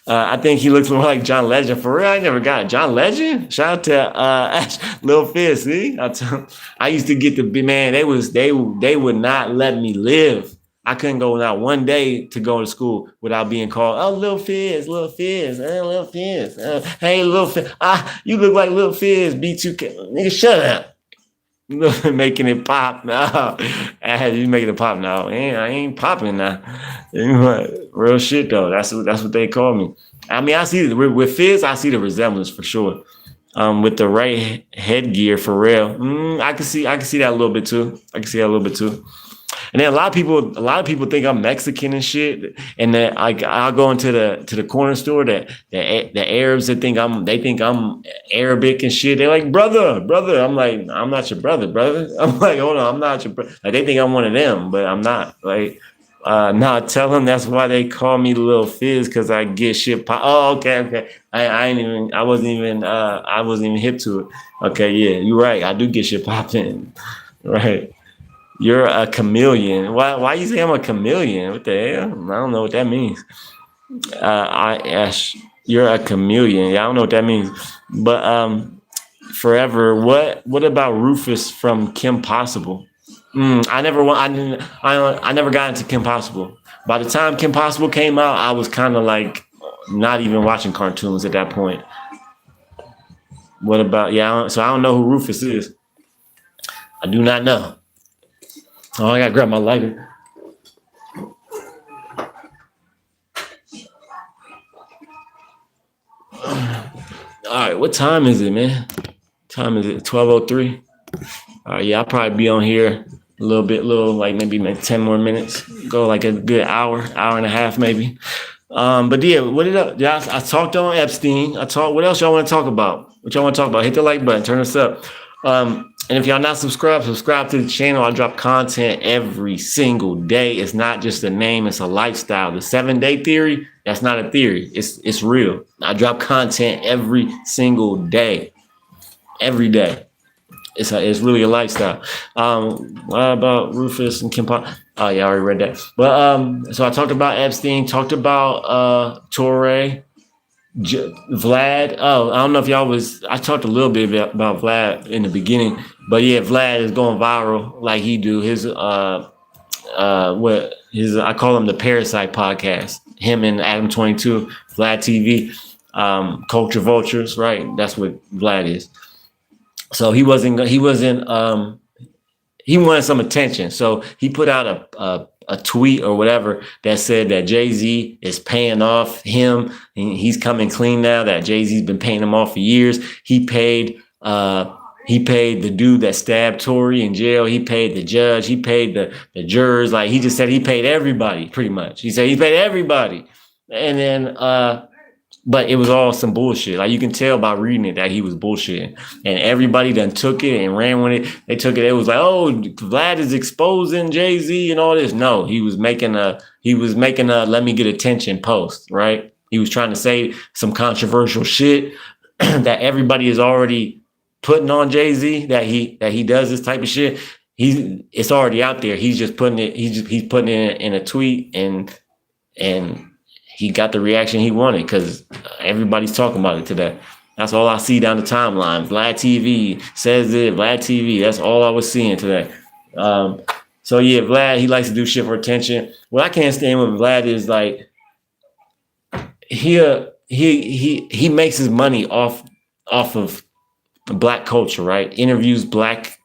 I think he looks more like John Legend. For real, I never got it. John Legend? Shout out to Lil Fizz, see? I used to get the, man, they would not let me live. I couldn't go not one day to go to school without being called, oh, Lil Fizz, Lil Fizz. Hey, Lil Fizz. You look like Lil Fizz, B2K. Nigga, shut up. Making it pop now. You making it pop now. I ain't popping now. Real shit though. That's what they call me. I mean, I see with Fizz, I see the resemblance for sure. With the right headgear for real. I can see that a little bit too. And then a lot of people think I'm Mexican and shit, and that I'll go into the corner store, that the Arabs that think I'm Arabic and shit. They're like, brother. I'm like, I'm not your brother. I'm like, hold on, I'm not your brother. Like, they think I'm one of them, but I'm not. Like, tell them that's why they call me Lil Fizz, because I get shit pop. Oh, okay. I wasn't even hip to it. Okay, yeah, you're right. I do get shit popping, right? You're a chameleon. Why you say I'm a chameleon? What the hell? I don't know what that means. You're a chameleon. Yeah, I don't know what that means. But forever. What about Rufus from Kim Possible? I never got into Kim Possible. By the time Kim Possible came out, I was kind of like not even watching cartoons at that point. What about, so I don't know who Rufus is. I do not know. Oh, I gotta grab my lighter. All right, what time is it, man? Time is it? 12:03. All right, yeah, I'll probably be on here a little, like maybe 10 more minutes. Go like a good hour and a half, maybe. But yeah, I talked on Epstein. What else y'all want to talk about? What y'all want to talk about? Hit the like button. Turn us up. And if y'all not subscribed, subscribe to the channel. I drop content every single day. It's not just a name, it's a lifestyle. The 7-day theory, that's not a theory. It's real. I drop content every single day. Every day. It's really a lifestyle. What about Rufus and Kim Pop? Oh yeah, I already read that. But so I talked about Epstein, talked about Toure. Vlad. Oh, I don't know if y'all was. I talked a little bit about Vlad in the beginning, but yeah, Vlad is going viral like he do. His what his I call him the Parasite podcast. Him and Adam 22, Vlad TV, Culture Vultures, right? That's what Vlad is. So he wanted some attention. So he put out a tweet or whatever that said that Jay-Z is paying off him and he's coming clean now, that Jay-Z's been paying him off for years. He paid the dude that stabbed Toure in jail. He paid the judge. He paid the jurors. Like he just said he paid everybody pretty much. He said he paid everybody. And then but it was all some bullshit. Like you can tell by reading it that he was bullshitting. And everybody done took it and ran with it. They took it. It was like, oh, Vlad is exposing Jay-Z and all this. No, he was making a let me get attention post, right? He was trying to say some controversial shit that everybody is already putting on Jay-Z, that he does this type of shit. It's already out there. He's just putting it, he's putting it in a tweet and he got the reaction he wanted because everybody's talking about it today. That's all I see down the timeline. Vlad TV says it. Vlad TV. That's all I was seeing today. So yeah, Vlad, he likes to do shit for attention. What I can't stand with Vlad is like he makes his money off of black culture, right? Interviews black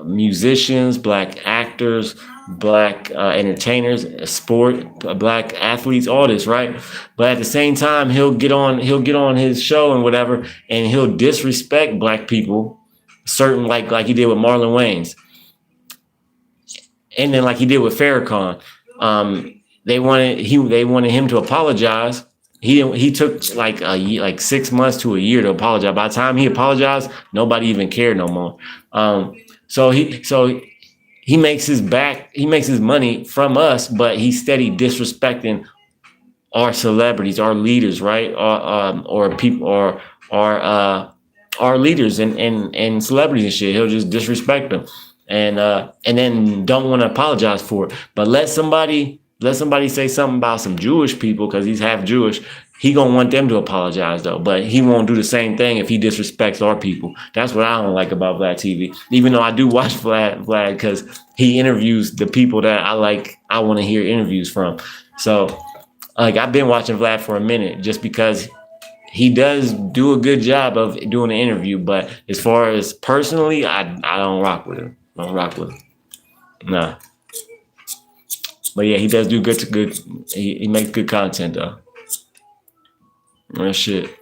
musicians, black actors, black entertainers, sport, black athletes, all this, right? But at the same time, he'll get on his show and whatever, and he'll disrespect black people, certain like he did with Marlon Wayans, and then like he did with Farrakhan. They wanted him to apologize. He took like 6 months to a year to apologize. By the time he apologized, nobody even cared no more. So he makes his money from us, but he's steady disrespecting our celebrities, our leaders, right? Or people, or our leaders and celebrities and shit. He'll just disrespect them, and then don't want to apologize for it. But let somebody say something about some Jewish people because he's half Jewish. He gonna want them to apologize though, but he won't do the same thing if he disrespects our people. That's what I don't like about Vlad TV. Even though I do watch Vlad because he interviews the people that I like. I want to hear interviews from. So like I've been watching Vlad for a minute just because he does do a good job of doing an interview. But as far as personally, I don't rock with him. I don't rock with him. Nah. But yeah, he does do good. He makes good content though. Real shit.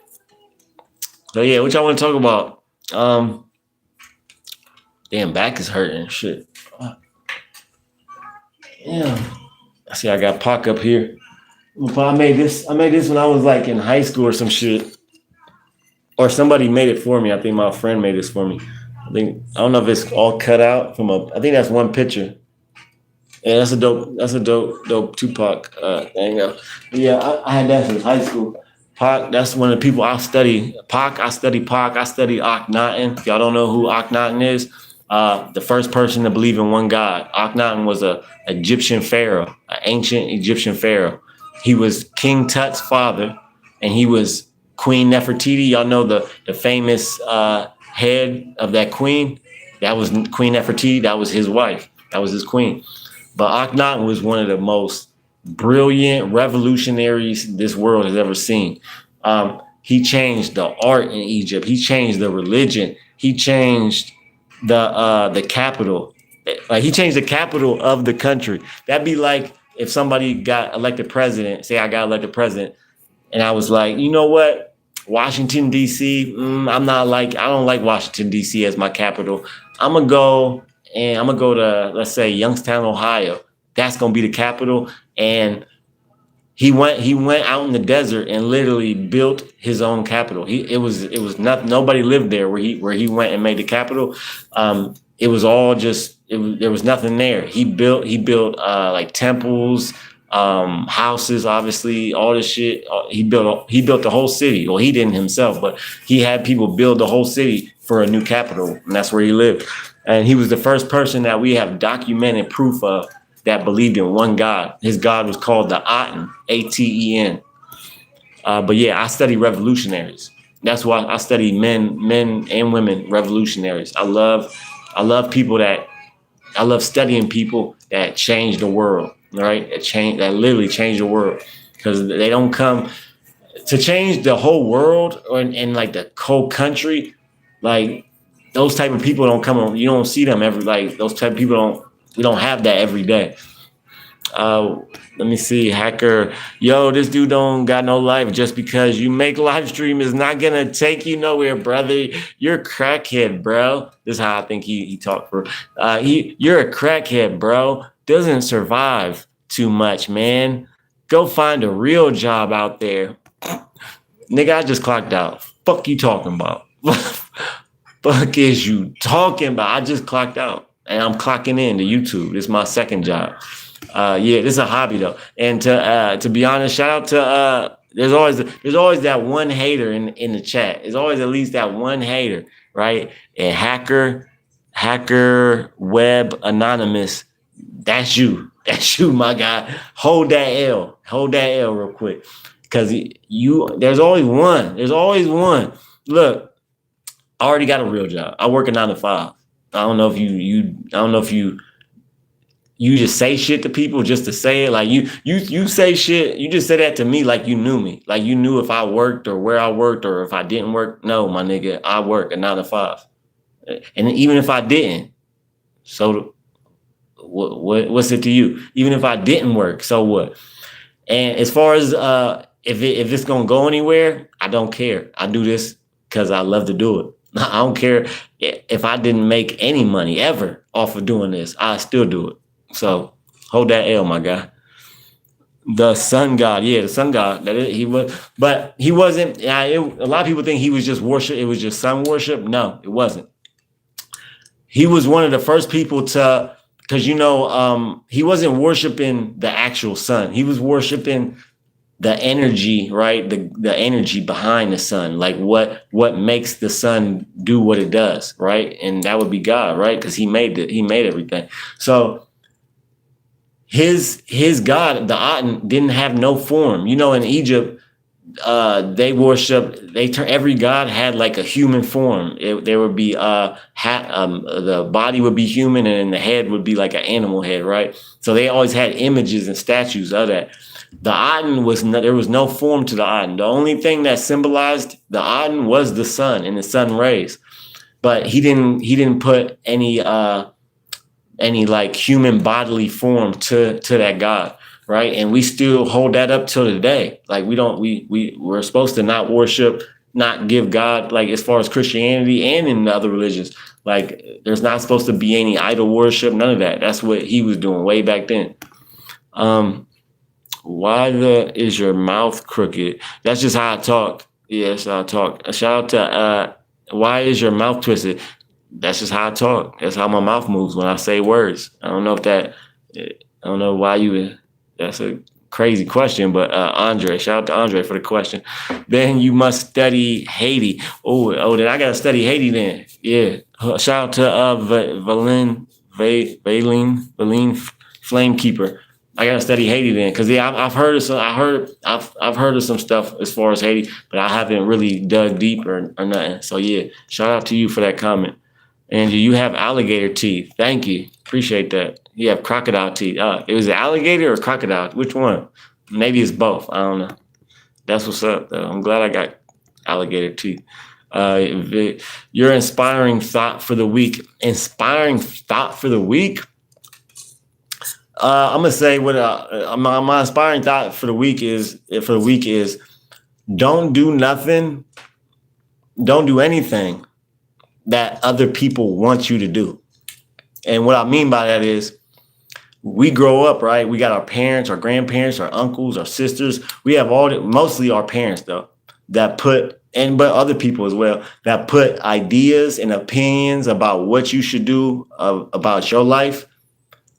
So yeah, what y'all want to talk about? Damn, back is hurting. Shit. Yeah. I see. I got Pac up here. I made this when I was like in high school or some shit, or somebody made it for me. I think my friend made this for me. I don't know if it's all cut out from a. I think that's one picture. Yeah, that's a dope Tupac thing. Yeah, I had that since high school. Pac, that's one of the people I study. I study Akhenaten. If y'all don't know who Akhenaten is, the first person to believe in one God. Akhenaten was an Egyptian pharaoh, an ancient Egyptian pharaoh. He was King Tut's father, and he was Queen Nefertiti. Y'all know the famous head of that queen? That was Queen Nefertiti. That was his wife. That was his queen. But Akhenaten was one of the most brilliant revolutionaries this world has ever seen. He changed the art in Egypt. He changed the religion. He changed the capital. Like he changed the capital of the country. That'd be like if somebody got elected president. Say I got elected president, and I was like, you know what, Washington D.C. I don't like Washington D.C. as my capital. I'm gonna go to, let's say, Youngstown, Ohio. That's gonna be the capital. And He went out in the desert and literally built his own capital. It was not, nobody lived there where he went and made the capital. It was all just, there was nothing there. He built like temples, houses, obviously, all this shit. He built the whole city. Well, he didn't himself, but he had people build the whole city for a new capital, and that's where he lived. And he was the first person that we have documented proof of that believed in one God. His God was called the Aten, Aten. But yeah, I study revolutionaries. That's why I study men and women revolutionaries. I love studying people that change the world, right? That literally change the world, because they don't come to change the whole world and like the whole country. Like, those type of people don't come on. You don't see them those type of people we don't have that every day. Let me see, hacker. Yo, this dude don't got no life. Just because you make live stream is not gonna take you nowhere, brother. You're a crackhead, bro. This is how I think he talked for. You're a crackhead, bro. Doesn't survive too much, man. Go find a real job out there. Nigga, I just clocked out. Fuck you talking about? Fuck is you talking about? I just clocked out and I'm clocking in to YouTube. This is my second job. Yeah, this is a hobby though. And to be honest, shout out to there's always that one hater in the chat. There's always at least that one hater, right? And hacker web anonymous. That's you. That's you, my guy. Hold that L. Hold that L real quick. Cause there's always one. There's always one. Look, I already got a real job. I work a 9 to 5. I don't know if you just say shit to people just to say it. Like you say shit. You just say that to me like you knew me. Like you knew if I worked or where I worked or if I didn't work. No, my nigga, I work a 9 to 5. And even if I didn't, so what's it to you? Even if I didn't work, so what? And as far as if it's gonna go anywhere, I don't care. I do this because I love to do it. I don't care if I didn't make any money ever off of doing this. I still do it. So hold that L, my guy. The sun god, yeah, the sun god. He was, but he wasn't. A lot of people think he was just worship. It was just sun worship. No, it wasn't. He was one of the first people to, because he wasn't worshiping the actual sun. He was worshiping the energy, right? The energy behind the sun, like what makes the sun do what it does, right? And that would be God, right? Because he made everything. So his God, the Aten, didn't have no form. In Egypt, they every god had like a human form. There would be the body would be human and the head would be like an animal head, right? So they always had images and statues of that. The Aten there was no form to the Aten. The only thing that symbolized the Aten was the sun and the sun rays. But he didn't put any like human bodily form to that God, right? And we still hold that up till today. Like we're supposed to not worship, not give God, like as far as Christianity and in the other religions, like there's not supposed to be any idol worship, none of that. That's what he was doing way back then. Why is your mouth crooked? That's just how I talk. Yes, I talk. Shout out to why is your mouth twisted? That's just how I talk. That's how my mouth moves when I say words. I don't know why that's a crazy question, but Andre, shout out to Andre for the question. Then you must study Haiti. Oh, then I gotta study Haiti then. Yeah. Shout out to Valine Flamekeeper. I gotta study Haiti then, because I've heard of some stuff as far as Haiti, but I haven't really dug deep or nothing. So yeah, shout out to you for that comment. And you have alligator teeth. Thank you. Appreciate that. You have crocodile teeth. It was alligator or crocodile? Which one? Maybe it's both. I don't know. That's what's up, though. I'm glad I got alligator teeth. Your inspiring thought for the week. Inspiring thought for the week? I'm going to say what my inspiring thought for the week is don't do nothing. Don't do anything that other people want you to do. And what I mean by that is we grow up, right? We got our parents, our grandparents, our uncles, our sisters. We have mostly our parents though, that but other people as well, that put ideas and opinions about what you should do about your life.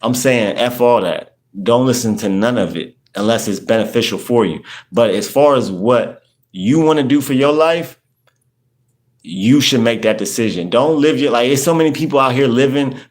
I'm saying F all that. Don't listen to none of it unless it's beneficial for you. But as far as what you want to do for your life, you should make that decision. Don't live your, like, there's so many people out here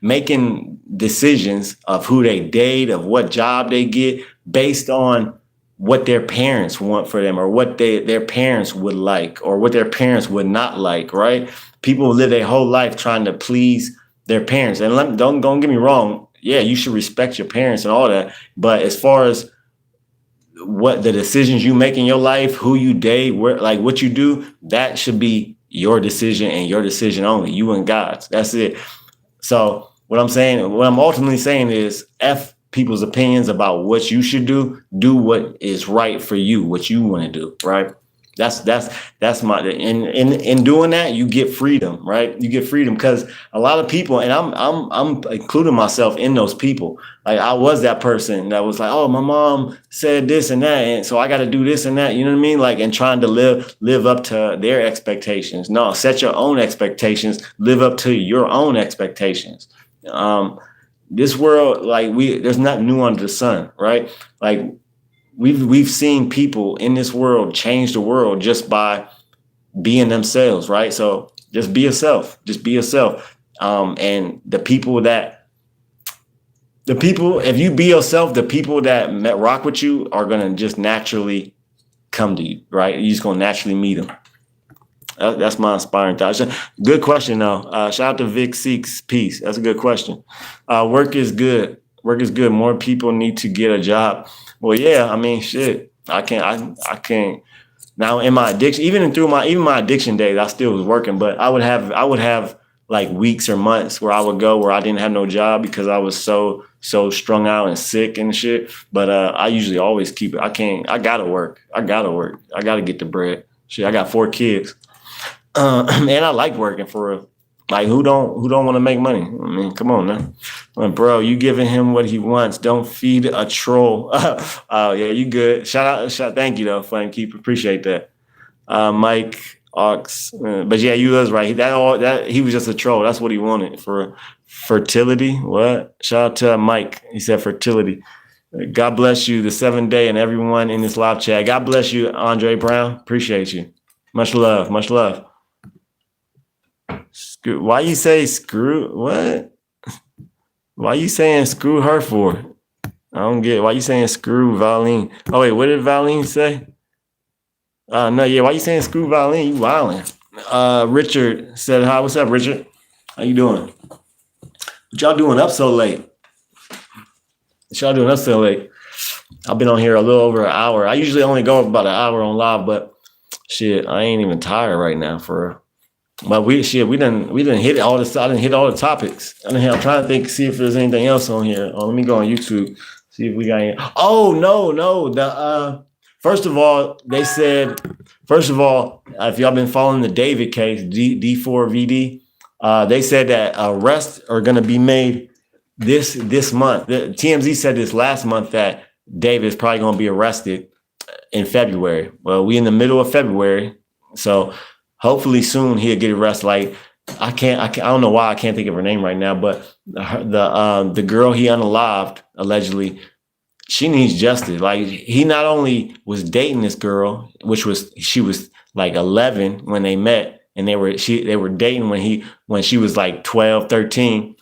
making decisions of who they date, of what job they get based on what their parents want for them, or what their parents would like, or what their parents would not like, right? People live their whole life trying to please their parents. And don't get me wrong. Yeah, you should respect your parents and all that. But as far as what the decisions you make in your life, who you date, where, like what you do, that should be your decision and your decision only, you and God's. That's it. So what I'm ultimately saying is F people's opinions about what you should do. Do what is right for you, what you want to do, right? That's my, in doing that, you get freedom, right? You get freedom, because a lot of people, and I'm including myself in those people. Like, I was that person that was like, oh, my mom said this and that, and so I got to do this and that. You know what I mean? Like, and trying to live up to their expectations. No, set your own expectations. Live up to your own expectations. This world, like, there's nothing new under the sun, right? Like, we've seen people in this world change the world just by being themselves, right? So just be yourself. Just be yourself. And if you be yourself, the people that rock with you are gonna just naturally come to you, right? You're just gonna naturally meet them. That's my inspiring thought. Good question though. Shout out to Vic Seeks. Peace. That's a good question. Work is good. Work is good. More people need to get a job. Well, yeah, I mean, shit. I can't. Now in my addiction, even my addiction days, I still was working, but I would have like weeks or months where I would go where I didn't have no job because I was so strung out and sick and shit. But I usually always keep it. I gotta work. I gotta get the bread. Shit, I got 4 kids. And I like working for real. Like, who don't want to make money? I mean, come on now. Like, bro, you giving him what he wants. Don't feed a troll. Oh, yeah, you good. Shout out. Thank you, though, Fun Keep. Appreciate that. Mike Ox. But yeah, you was right. He was just a troll. That's what he wanted for fertility. What? Shout out to Mike. He said fertility. God bless you, the 7th day, and everyone in this live chat. God bless you, Andre Brown. Appreciate you. Much love. Much love. Why you say screw? What? Why you saying screw her for? I don't get it. Why you saying screw Valine? Oh wait, what did Valine say? No, yeah. Why you saying screw Valine? You wildin'. Richard said hi. What's up, Richard? How you doing? What y'all doing up so late? I've been on here a little over an hour. I usually only go about an hour on live, but shit, I ain't even tired right now for real. But we didn't hit all the. I didn't hit all the topics. I'm trying to see if there's anything else on here. Let me go on YouTube, see if we got any. Oh no. First of all, they said. First of all, if y'all been following the David case, D4VD, they said that arrests are going to be made this month. The TMZ said this last month that David is probably going to be arrested in February. Well, we in the middle of February, so. Hopefully soon he'll get arrested. Like I don't know why I can't think of her name right now, but the girl he unalived allegedly, she needs justice. Like, he not only was dating this girl, she was like 11 when they met, and they were dating when she was like 12, 13.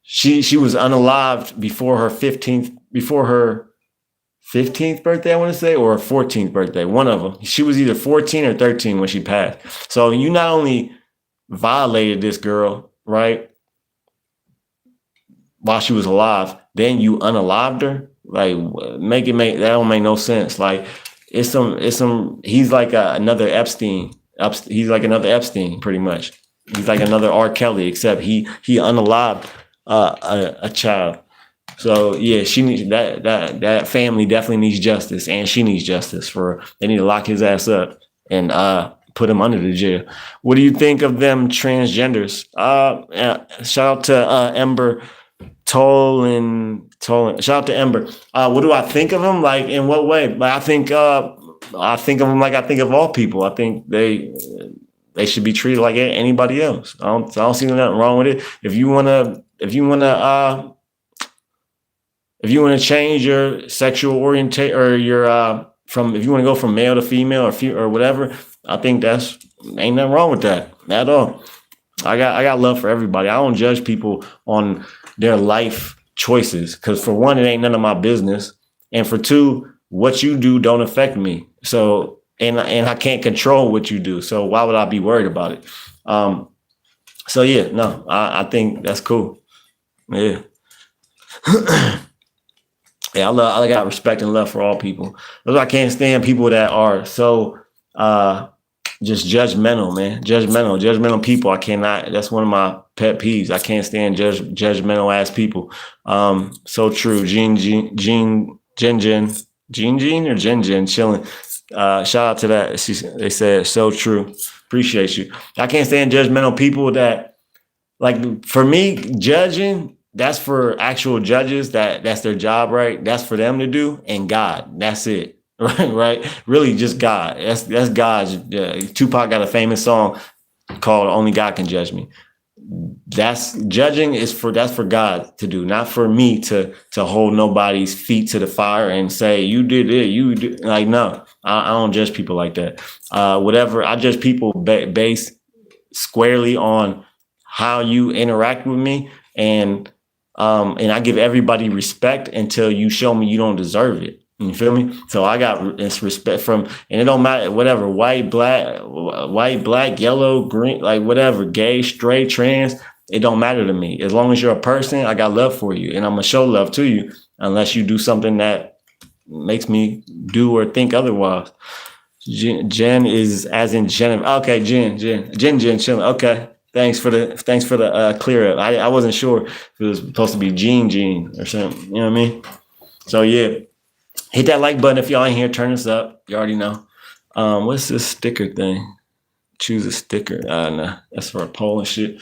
She was unalived before her 15th birthday, I want to say, or her 14th birthday, one of them. She was either 14 or 13 when she passed. So you not only violated this girl, right, while she was alive, then you unalived her. Like, that don't make no sense. Like, he's like another Epstein. He's like another Epstein, pretty much. He's like another R. Kelly, except he unalived a child. So yeah, she needs that family definitely needs justice, and she needs justice they need to lock his ass up and put him under the jail. What do you think of them transgenders? Shout out to Ember Tolan. Shout out to Ember. What do I think of him? Like, in what way? Like, I think of him like I think of all people. I think they should be treated like anybody else. I don't see nothing wrong with it. If you wanna change your sexual orientation, or your if you want to go from male to female, or whatever, I think ain't nothing wrong with that at all. I got love for everybody. I don't judge people on their life choices, because for one, it ain't none of my business, and for two, what you do don't affect me. So and I can't control what you do. So why would I be worried about it? So yeah, no, I think that's cool. Yeah. Yeah, I got respect and love for all people. I can't stand people that are so just judgmental, man. Judgmental people. I cannot. That's one of my pet peeves. I can't stand judgmental ass people. So true. Jen chilling. Shout out to that. They said so true. Appreciate you. I can't stand judgmental people that, like, for me, judging, that's for actual judges. That's their job, right? That's for them to do. And God, that's it. Right? Really just God. That's God's. Tupac got a famous song called "Only God Can Judge Me." That's judging that's for God to do, not for me to hold nobody's feet to the fire and say, you did it, you did. Like, no, I don't judge people like that. Whatever, I judge people based squarely on how you interact with me, and I give everybody respect until you show me you don't deserve it. You feel me? So I got this respect from, and it don't matter, whatever, white, black, yellow, green, like whatever, gay, straight, trans, it don't matter to me. As long as you're a person, I got love for you, and I'm gonna show love to you unless you do something that makes me do or think otherwise. Jen is as in Jen. Okay, Jen, chilling. Okay. Thanks for the clear up. I wasn't sure if it was supposed to be Gene or something. You know what I mean? So yeah. Hit that like button if y'all ain't here. Turn this up. You already know. What's this sticker thing? Choose a sticker. Nah, that's for a poll and shit.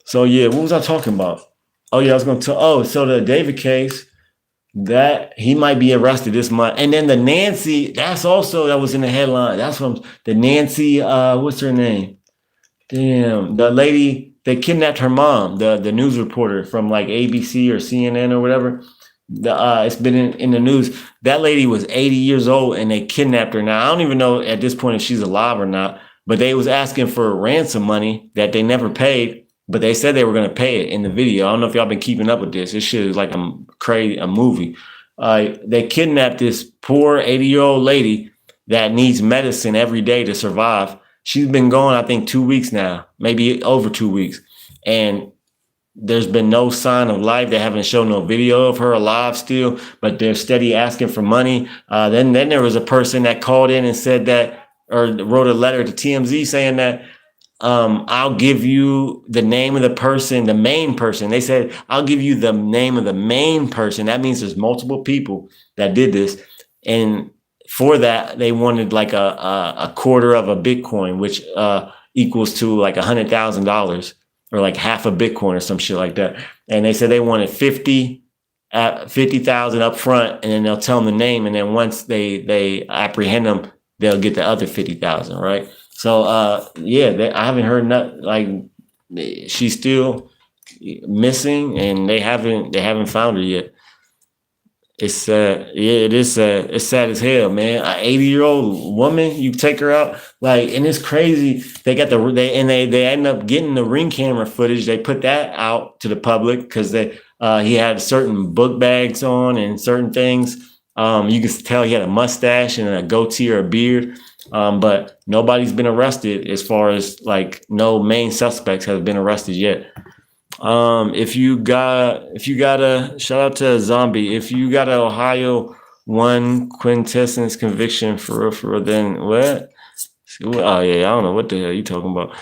So yeah, what was I talking about? Oh yeah, I was going to. So the David case, that he might be arrested this month, and then the Nancy. That was in the headline. That's from the Nancy. What's her name? Damn, the lady. They kidnapped her mom, the news reporter from like ABC or CNN or whatever. It's been in the news. That lady was 80 years old and they kidnapped her. Now, I don't even know at this point if she's alive or not, but they was asking for ransom money that they never paid, but they said they were going to pay it in the video. I don't know if y'all been keeping up with this. This shit is like a movie. They kidnapped this poor 80-year-old lady that needs medicine every day to survive. She's been gone, I think, 2 weeks now, maybe over 2 weeks. And there's been no sign of life. They haven't shown no video of her alive still, but they're steady asking for money. Then there was a person that called in and said that, or wrote a letter to TMZ saying that, I'll give you the name of the person, the main person. They said, I'll give you the name of the main person. That means there's multiple people that did this. And for that, they wanted like a quarter of a Bitcoin, which equals to like $100,000. Or like half a Bitcoin or some shit like that. And they said they wanted 50,000 up front, and then they'll tell them the name. And then once they apprehend them, they'll get the other 50,000. Right. So, I haven't heard nothing. Like, she's still missing and they haven't found her yet. It's sad. Yeah, it is sad. It's sad as hell, man. An 80-year-old woman, you take her out, like, and it's crazy. They end up getting the ring camera footage. They put that out to the public because he had certain book bags on and certain things. You can tell he had a mustache and a goatee or a beard. But nobody's been arrested as far as like no main suspects have been arrested yet. If you got a shout out to a zombie, if you got an Ohio 1 quintessence conviction for real, then what? Oh yeah, I don't know what the hell you talking about.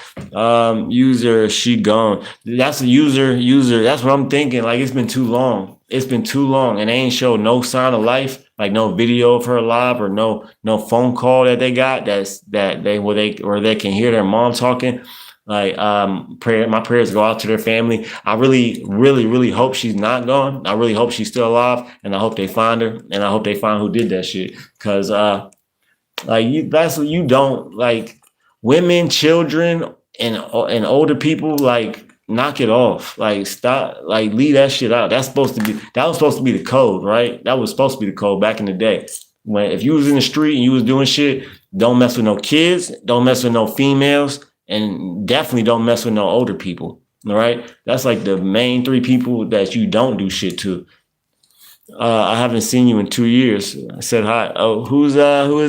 User, she gone. That's a user. That's what I'm thinking. Like, it's been too long, and they ain't showed no sign of life, like no video of her alive or no phone call that they got where they can hear their mom talking. Like, my prayers go out to their family. I really, really, really hope she's not gone. I really hope she's still alive, and I hope they find her, and I hope they find who did that shit. Cause that's what you don't like. Women, children, and older people, like, knock it off. Like, stop. Like, leave that shit out. That was supposed to be the code, right? That was supposed to be the code back in the day. When if you was in the street and you was doing shit, don't mess with no kids, don't mess with no females, and definitely don't mess with no older people. All right, that's like the main three people that you don't do shit to. I haven't seen you in 2 years. I said hi. Oh, who is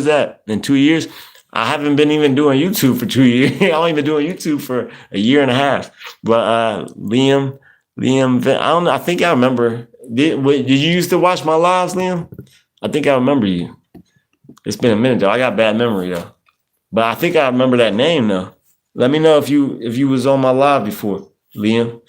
that? In 2 years? I haven't been even doing YouTube for 2 years. I've only been doing YouTube for a year and a half. But Liam, I don't know. I think I remember. Did you used to watch my lives, Liam? I think I remember you. It's been a minute though. I got bad memory though. But I think I remember that name though. Let me know if you was on my live before, Liam.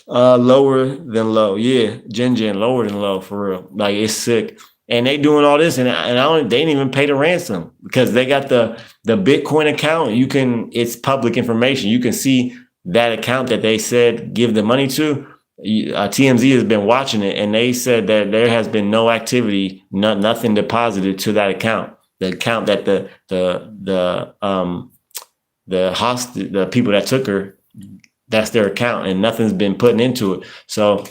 Lower than low. Yeah, Gen lower than low for real. Like, it's sick. And they doing all this, and they didn't even pay the ransom because they got the Bitcoin account. It's public information. You can see that account that they said give the money to. TMZ has been watching it, and they said that there has been no activity, nothing deposited to that account. The account that the people that took her, that's their account, and nothing's been put into it. So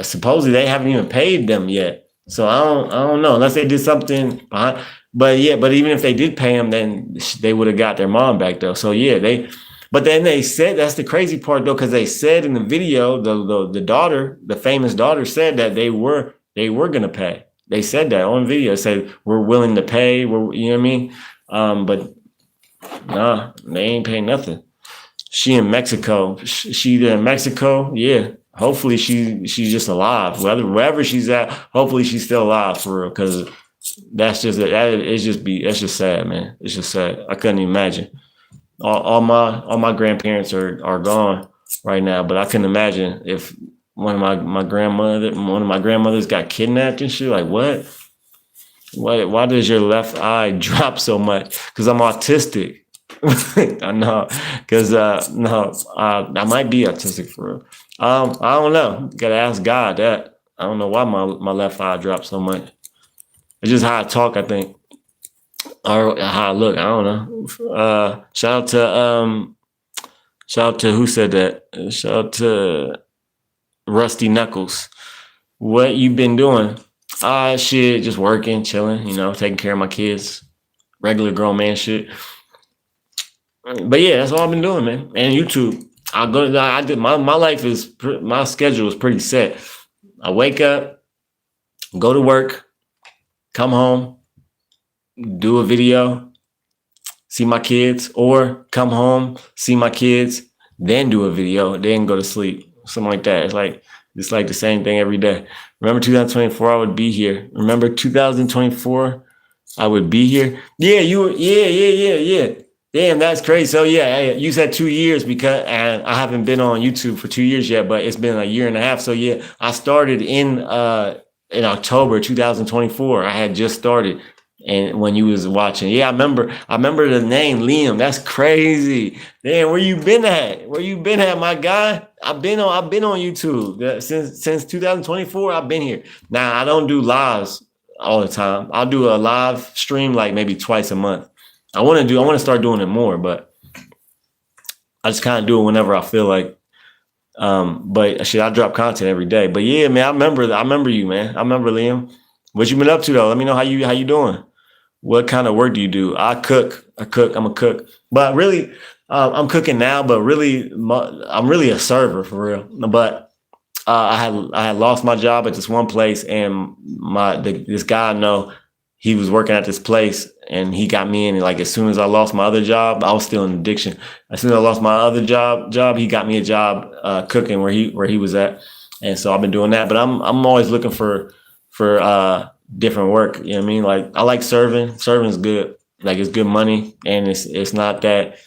supposedly they haven't even paid them yet. So I don't know unless they did something behind. But even if they did pay them, then they would have got their mom back though. So yeah, But then they said, that's the crazy part though, because they said in the video, the daughter, the famous daughter, said that they were gonna pay. They said that on video. Said we're willing to pay. You know what I mean? But nah, they ain't paying nothing. She in Mexico. She in Mexico. Yeah. Hopefully she's just alive. Wherever she's at, hopefully she's still alive for real. Because that's just sad, man. It's just sad. I couldn't imagine. All my grandparents are gone right now, but I couldn't imagine if one of my grandmothers got kidnapped and shit. Like, what? Why does your left eye drop so much? Because I'm autistic. I know, because I might be autistic for real. I don't know. Gotta ask God that. I don't know why my left eye dropped so much. It's just how I talk, I think, or how I look. I don't know. Shout out to who said that. Shout out to Rusty Knuckles. What you been doing? Shit, just working, chilling. Taking care of my kids. Regular grown man shit. But yeah, that's all I've been doing, man. And YouTube. My schedule is pretty set. I wake up, go to work, come home, do a video, see my kids, or come home, see my kids, then do a video, then go to sleep. Something like that. It's like the same thing every day. Remember 2024, I would be here. Remember 2024, I would be here. Yeah, yeah. Damn, that's crazy. So yeah, you said 2 years and I haven't been on YouTube for 2 years yet, but it's been a year and a half. So yeah, I started in October 2024. I had just started, and when you was watching, yeah, I remember the name Liam. That's crazy. Damn, where you been at? Where you been at, my guy? I've been on YouTube since 2024. I've been here. Now I don't do lives all the time. I'll do a live stream like maybe twice a month. I want to start doing it more, but I just kind of do it whenever I feel like. But shit, I drop content every day. But yeah, man, I remember you, man. I remember Liam. What you been up to though? Let me know how you doing. What kind of work do you do? I cook. I'm a cook. But really, I'm cooking now. But really, I'm really a server for real. But I had lost my job at this one place, and this guy I know, he was working at this place, and he got me in. Like, as soon as I lost my other job, I was still in addiction. As soon as I lost my other job, he got me a job cooking where he was at, and so I've been doing that. But I'm always looking for different work. You know what I mean? Like, I like serving. Serving's good. Like, it's good money, and it's not that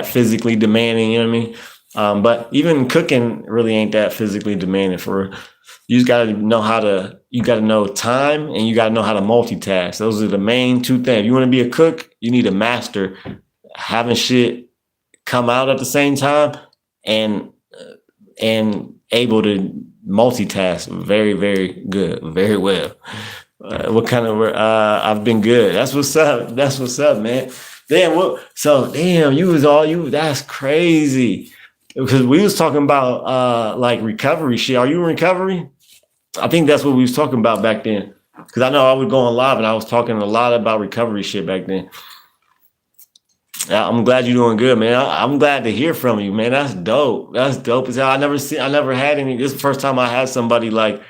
physically demanding. You know what I mean? But even cooking really ain't that physically demanding for. You just gotta know time, and you gotta know how to multitask. Those are the main two things. If you want to be a cook, you need to master having shit come out at the same time and able to multitask very, very good, very well. What kind of I've been good. That's what's up. That's what's up, man. Damn, you was all you. That's crazy. Because we was talking about like recovery shit. Are you in recovery? I think that's what we was talking about back then. Because I know I was going live and I was talking a lot about recovery shit back then. I'm glad you're doing good, man. I'm glad to hear from you, man. That's dope. That's dope as hell. I never had any. This is the first time I had somebody like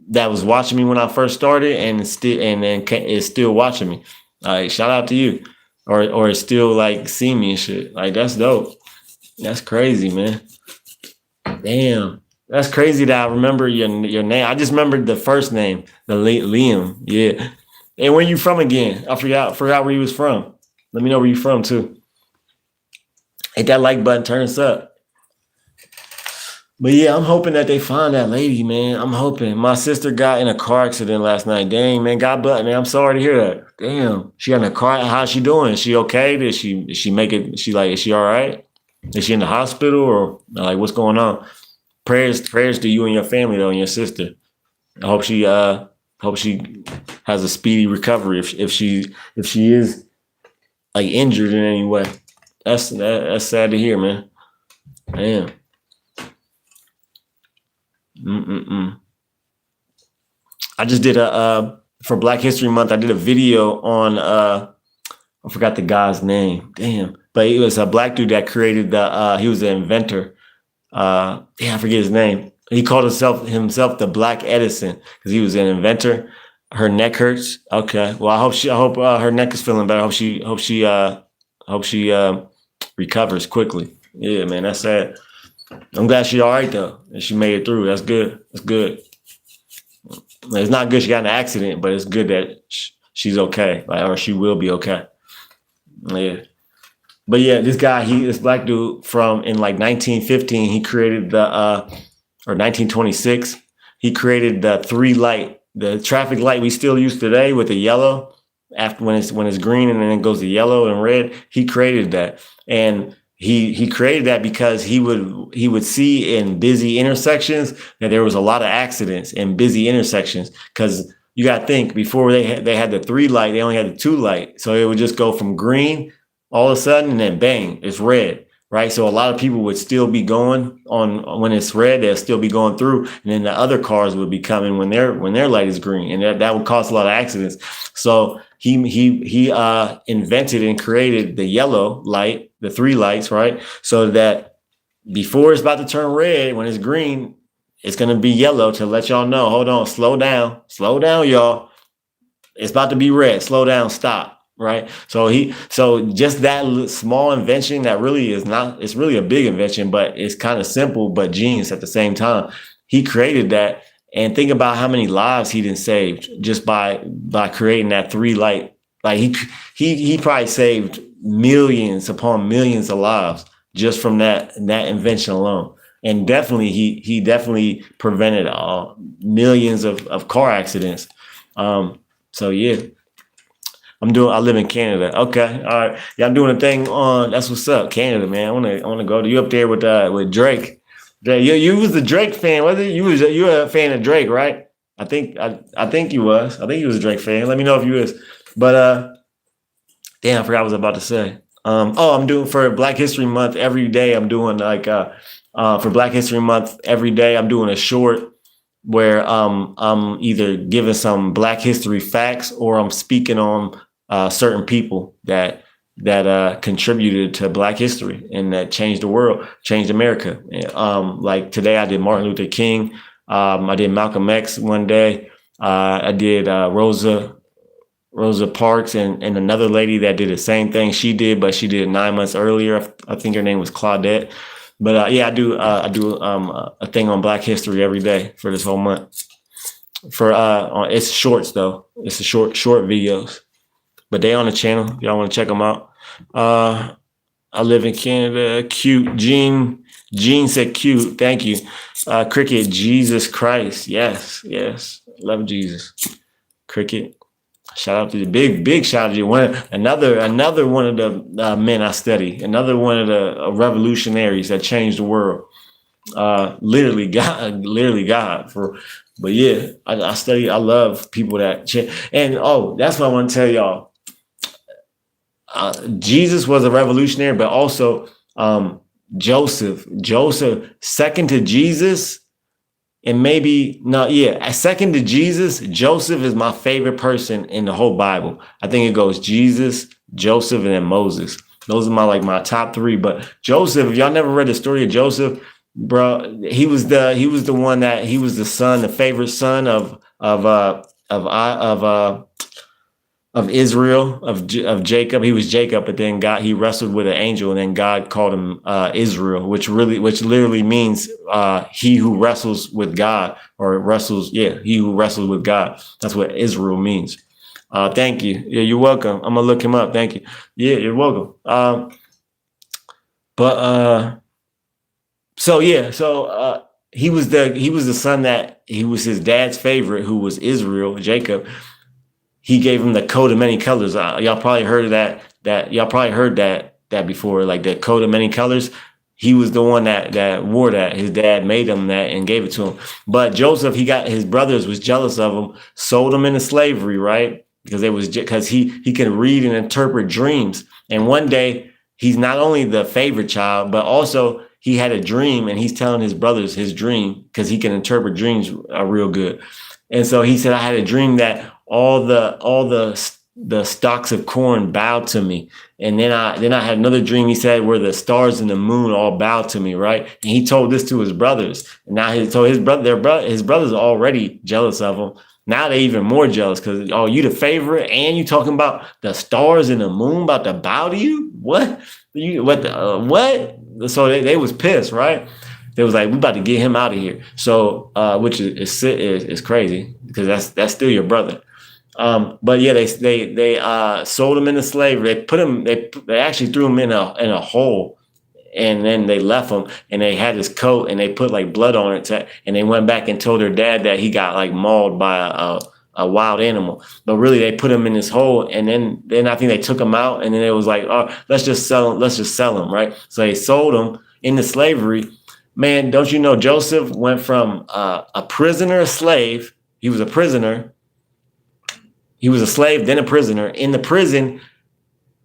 that was watching me when I first started and is still watching me. Like, shout out to you. Or is still like seeing me and shit. Like, that's dope. That's crazy, man. Damn. That's crazy that I remember your name. I just remembered the first name, the Liam. Yeah. And where you from again? I forgot where you was from. Let me know where you from too. Hit that like button, turn us up. But yeah, I'm hoping that they find that lady, man. I'm hoping. My sister got in a car accident last night. Dang, man, God bless, man. I'm sorry to hear that. Damn, she got in a car. How's she doing? Is she okay? Did she make it? Is she all right? Is she in the hospital or like what's going on? Prayers to you and your family though, and your sister. I hope she has a speedy recovery if she is like injured in any way. That's sad to hear, man. Damn. I just did for Black History Month. I did a video on I forgot the guy's name. Damn, but it was a black dude that created the. He was an inventor. I forget his name. He called himself the Black Edison because he was an inventor. Her neck hurts. Okay, well I hope her neck is feeling better. I hope she recovers quickly. Yeah, man, that's sad. I'm glad she's all right though, and she made it through. That's good. That's good. It's not good she got in an accident, but it's good that she's okay, or she will be okay. Yeah. But yeah, this guy, this black dude in like 1915, he created or 1926, he created the traffic light we still use today with the yellow after when it's green and then it goes to yellow and red. He created that, and he created that because he would see in busy intersections that there was a lot of accidents in busy intersections because you got to think before they had the 3 light, they only had the 2 light, so it would just go from green all of a sudden and then bang, it's red, right? So a lot of people would still be going on when it's red, they'll still be going through, and then the other cars would be coming when their light is green, and that would cause a lot of accidents. So he invented and created the yellow light, the 3 lights, right? So that before it's about to turn red, when it's green, it's going to be yellow to let y'all know, hold on, slow down, y'all. It's about to be red, slow down, stop. Right. So just that small invention that really is not, it's really a big invention, but it's kind of simple, but genius at the same time. He created that, and think about how many lives he done saved just by creating that 3 light. Like he probably saved millions upon millions of lives just from that invention alone. And definitely he definitely prevented millions of car accidents. So yeah. I live in Canada. Okay. All right. Yeah, I'm doing a thing on, that's what's up, Canada, man. I want to go to you up there with Drake. You was the Drake fan, wasn't you? You were a fan of Drake, right? I think you was. I think you was a Drake fan. Let me know if you is. But damn, I forgot what I was about to say. I'm doing for Black History Month every day. I'm doing like for Black History Month every day, I'm doing a short where I'm either giving some Black history facts or I'm speaking on certain people that contributed to Black history and that changed the world, changed America. Like today I did Martin Luther King. I did Malcolm X one day. I did Rosa Parks and another lady that did the same thing she did, but she did it 9 months earlier. I think her name was Claudette. But yeah, I do a thing on Black history every day for this whole month. It's shorts though. It's a short videos. But they on the channel. Y'all want to check them out. I live in Canada. Cute. Gene said cute. Thank you. Cricket. Jesus Christ. Yes. Love Jesus. Cricket. Shout out to the big shout out to another one of the men I study, another one of the revolutionaries that changed the world. Literally God for. But yeah, I study. I love people that change. And that's what I want to tell y'all. Jesus was a revolutionary, but also Joseph, second to Jesus. And maybe no, yeah. Second to Jesus, Joseph is my favorite person in the whole Bible. I think it goes Jesus, Joseph, and then Moses. Those are my top three. But Joseph, if y'all never read the story of Joseph, bro, he was the one that he was the son, the favorite son of Israel, of Jacob. He was Jacob, but then he wrestled with an angel, and then God called him Israel, which literally means he who wrestles with God, or he who wrestles with God. That's what Israel means. Thank you. Yeah, you're welcome. I'm gonna look him up. Thank you. Yeah, you're welcome. He was the son that he was his dad's favorite, who was Israel, Jacob. He gave him the coat of many colors. Y'all probably heard of that. Y'all probably heard that before, like the coat of many colors. He was the one that wore that. His dad made him that and gave it to him. But Joseph, his brothers was jealous of him, sold him into slavery, right? Because he can read and interpret dreams. And one day, he's not only the favorite child, but also he had a dream, and he's telling his brothers his dream because he can interpret dreams real good. And so he said, I had a dream that all the stalks of corn bowed to me. And then I had another dream, he said, where the stars and the moon all bowed to me, right? And he told this to his brothers. And now his brothers are already jealous of him. Now they're even more jealous because, you the favorite, and you talking about the stars and the moon about to bow to you? What? What? So they was pissed, right? They was like, we about to get him out of here. So, which is crazy because that's still your brother. But yeah, they sold him into slavery. They actually threw him in a hole, and then they left him, and they had his coat, and they put like blood on it, and they went back and told their dad that he got like mauled by a wild animal. But really, they put him in this hole, and then I think they took him out, and then it was like, let's just sell him, right? So they sold him into slavery. Man, don't you know Joseph went from a prisoner, a slave. He was a prisoner. He was a slave, then a prisoner. In the prison,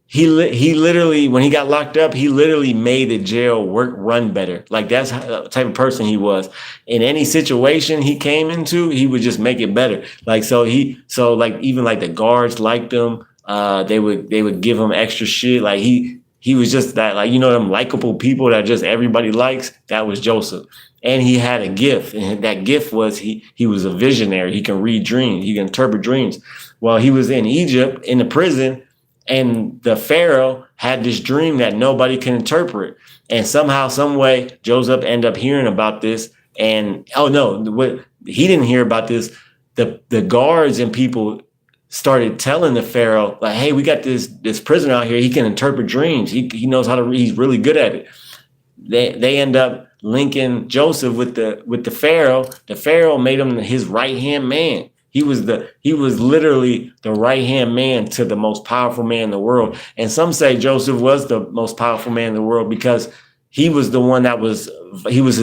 he literally, when he got locked up, he literally made the jail run better. Like, that's the type of person he was. In any situation he came into, he would just make it better. Like, even like the guards liked him. They would give him extra shit. Like he was just that, like, them likable people that just everybody likes. That was Joseph. And he had a gift. And that gift was he was a visionary. He can read dreams. He can interpret dreams. Well, he was in Egypt in the prison, and the Pharaoh had this dream that nobody can interpret. And somehow, some way, Joseph ended up hearing about this. And he didn't hear about this. The guards and people started telling the Pharaoh, like, hey, we got this prisoner out here. He can interpret dreams. He knows how to read. He's really good at it. They end up linking Joseph with the Pharaoh. The Pharaoh made him his right-hand man. He was literally the right-hand man to the most powerful man in the world. And some say Joseph was the most powerful man in the world because he was the one he was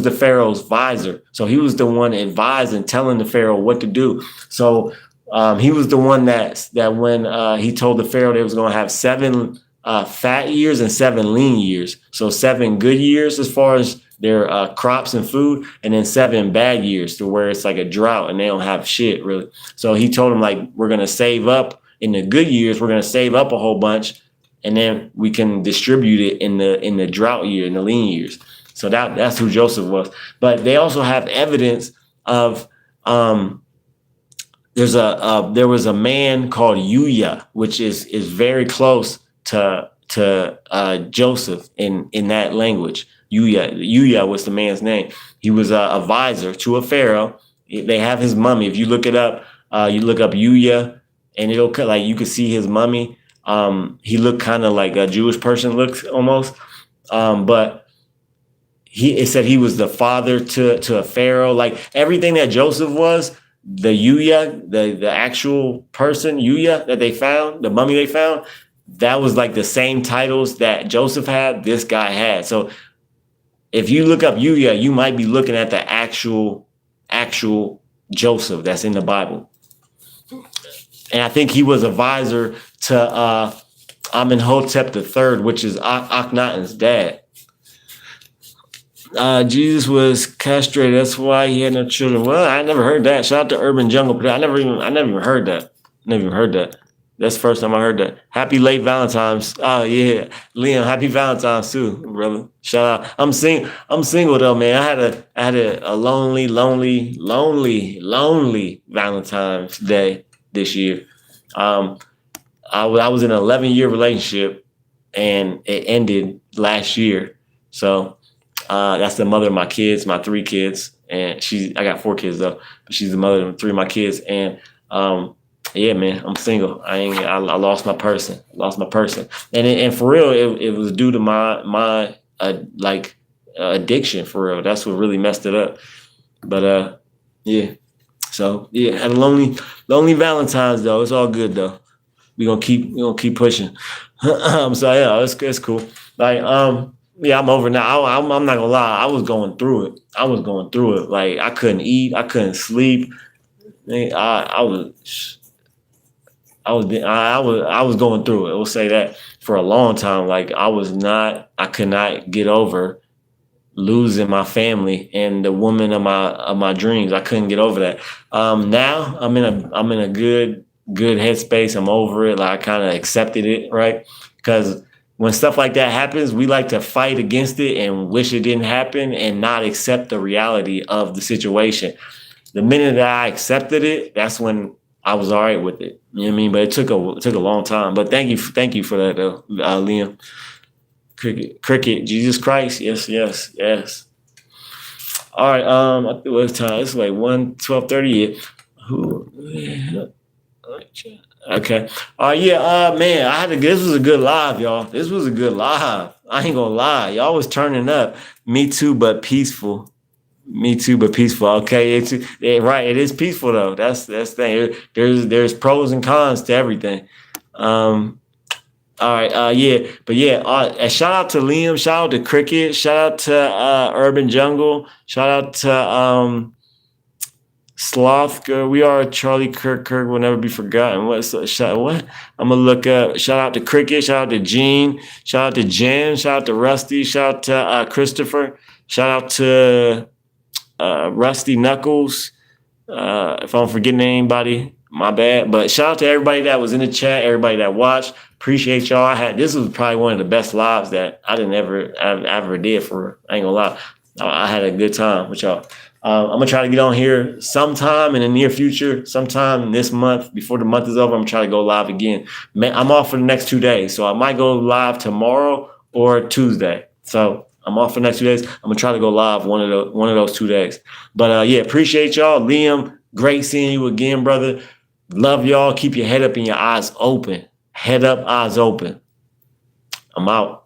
the Pharaoh's visor. So he was the one advising, telling the Pharaoh what to do. So he was the one that when he told the Pharaoh they was going to have 7 fat years and 7 lean years. So 7 good years as far as their crops and food, and then 7 bad years to where it's like a drought and they don't have shit really. So he told them, like, we're going to save up in the good years. We're going to save up a whole bunch, and then we can distribute it in the drought year, in the lean years. So that's who Joseph was. But they also have evidence of there was a man called Uya, which is very close to Joseph in that language. Uya was the man's name. He was a advisor to a pharaoh. They have his mummy. If you look it up, you look up Uya, and it'll like you can see his mummy. He looked kind of like a Jewish person looks almost, but it said he was the father to a pharaoh. Like everything that Joseph was, the Yuya, the actual person Yuya that they found, the mummy they found, that was like the same titles that Joseph had. This guy had. So if you look up Yuya, you might be looking at the actual Joseph that's in the Bible. And I think he was advisor to Amenhotep III, which is Akhenaten's dad. Jesus was castrated. That's why he had no children. Well, I never heard that. Shout out to Urban Jungle. I never even heard that. Never even heard that. That's the first time I heard that. Happy late Valentine's. Oh yeah, Liam. Happy Valentine's too, brother. Shout out. I'm single though, man. I had a lonely Valentine's Day this year. I was in an 11-year relationship, and it ended last year. So that's the mother of my kids, my 3 kids, and I got 4 kids though, but she's the mother of 3 of my kids. And yeah, man, I'm single. I lost my person. And for real, it was due to my addiction, for real. That's what really messed it up. But yeah. So yeah, had a lonely Valentine's though. It's all good though. We gonna keep pushing. So yeah, it's cool. Like yeah, I'm over now. I'm not gonna lie. I was going through it. Like I couldn't eat. I couldn't sleep. I was going through it. We'll say that for a long time. Like I could not get over losing my family and the woman of my dreams. I couldn't get over that. Now I'm in a good headspace. I'm over it. Like I kind of accepted it, right? Because when stuff like that happens, we like to fight against it and wish it didn't happen and not accept the reality of the situation. The minute that I accepted it, that's when I was all right with it. You know what I mean? But it took a long time. But thank you for that though, Liam. Cricket, Jesus Christ, yes. All right, I think what time? It's like 12:30. Okay. Man, this was a good live, y'all. This was a good live. I ain't gonna lie. Y'all was turning up. Me too, but peaceful. Okay, right. It is peaceful though. That's the thing. There's pros and cons to everything. All right, shout out to Liam, shout out to Cricket, shout out to Urban Jungle, shout out to Sloth. We are Charlie Kirk will never be forgotten. What? I'm gonna look up. Shout out to Cricket, shout out to Gene, shout out to Jen, shout out to Rusty, shout out to Christopher, shout out to Rusty Knuckles. If I'm forgetting anybody, my bad. But shout out to everybody that was in the chat, everybody that watched. Appreciate y'all. This was probably one of the best lives that I ever did for. I ain't gonna lie. I had a good time with y'all. I'm gonna try to get on here sometime in the near future, sometime this month, before the month is over. I'm gonna try to go live again. I'm off for the next 2 days, so I might go live tomorrow or Tuesday. So I'm off for the next 2 days. I'm gonna try to go live one of those 2 days. But yeah, appreciate y'all. Liam, great seeing you again, brother. Love y'all. Keep your head up and your eyes open. Head up, eyes open. I'm out.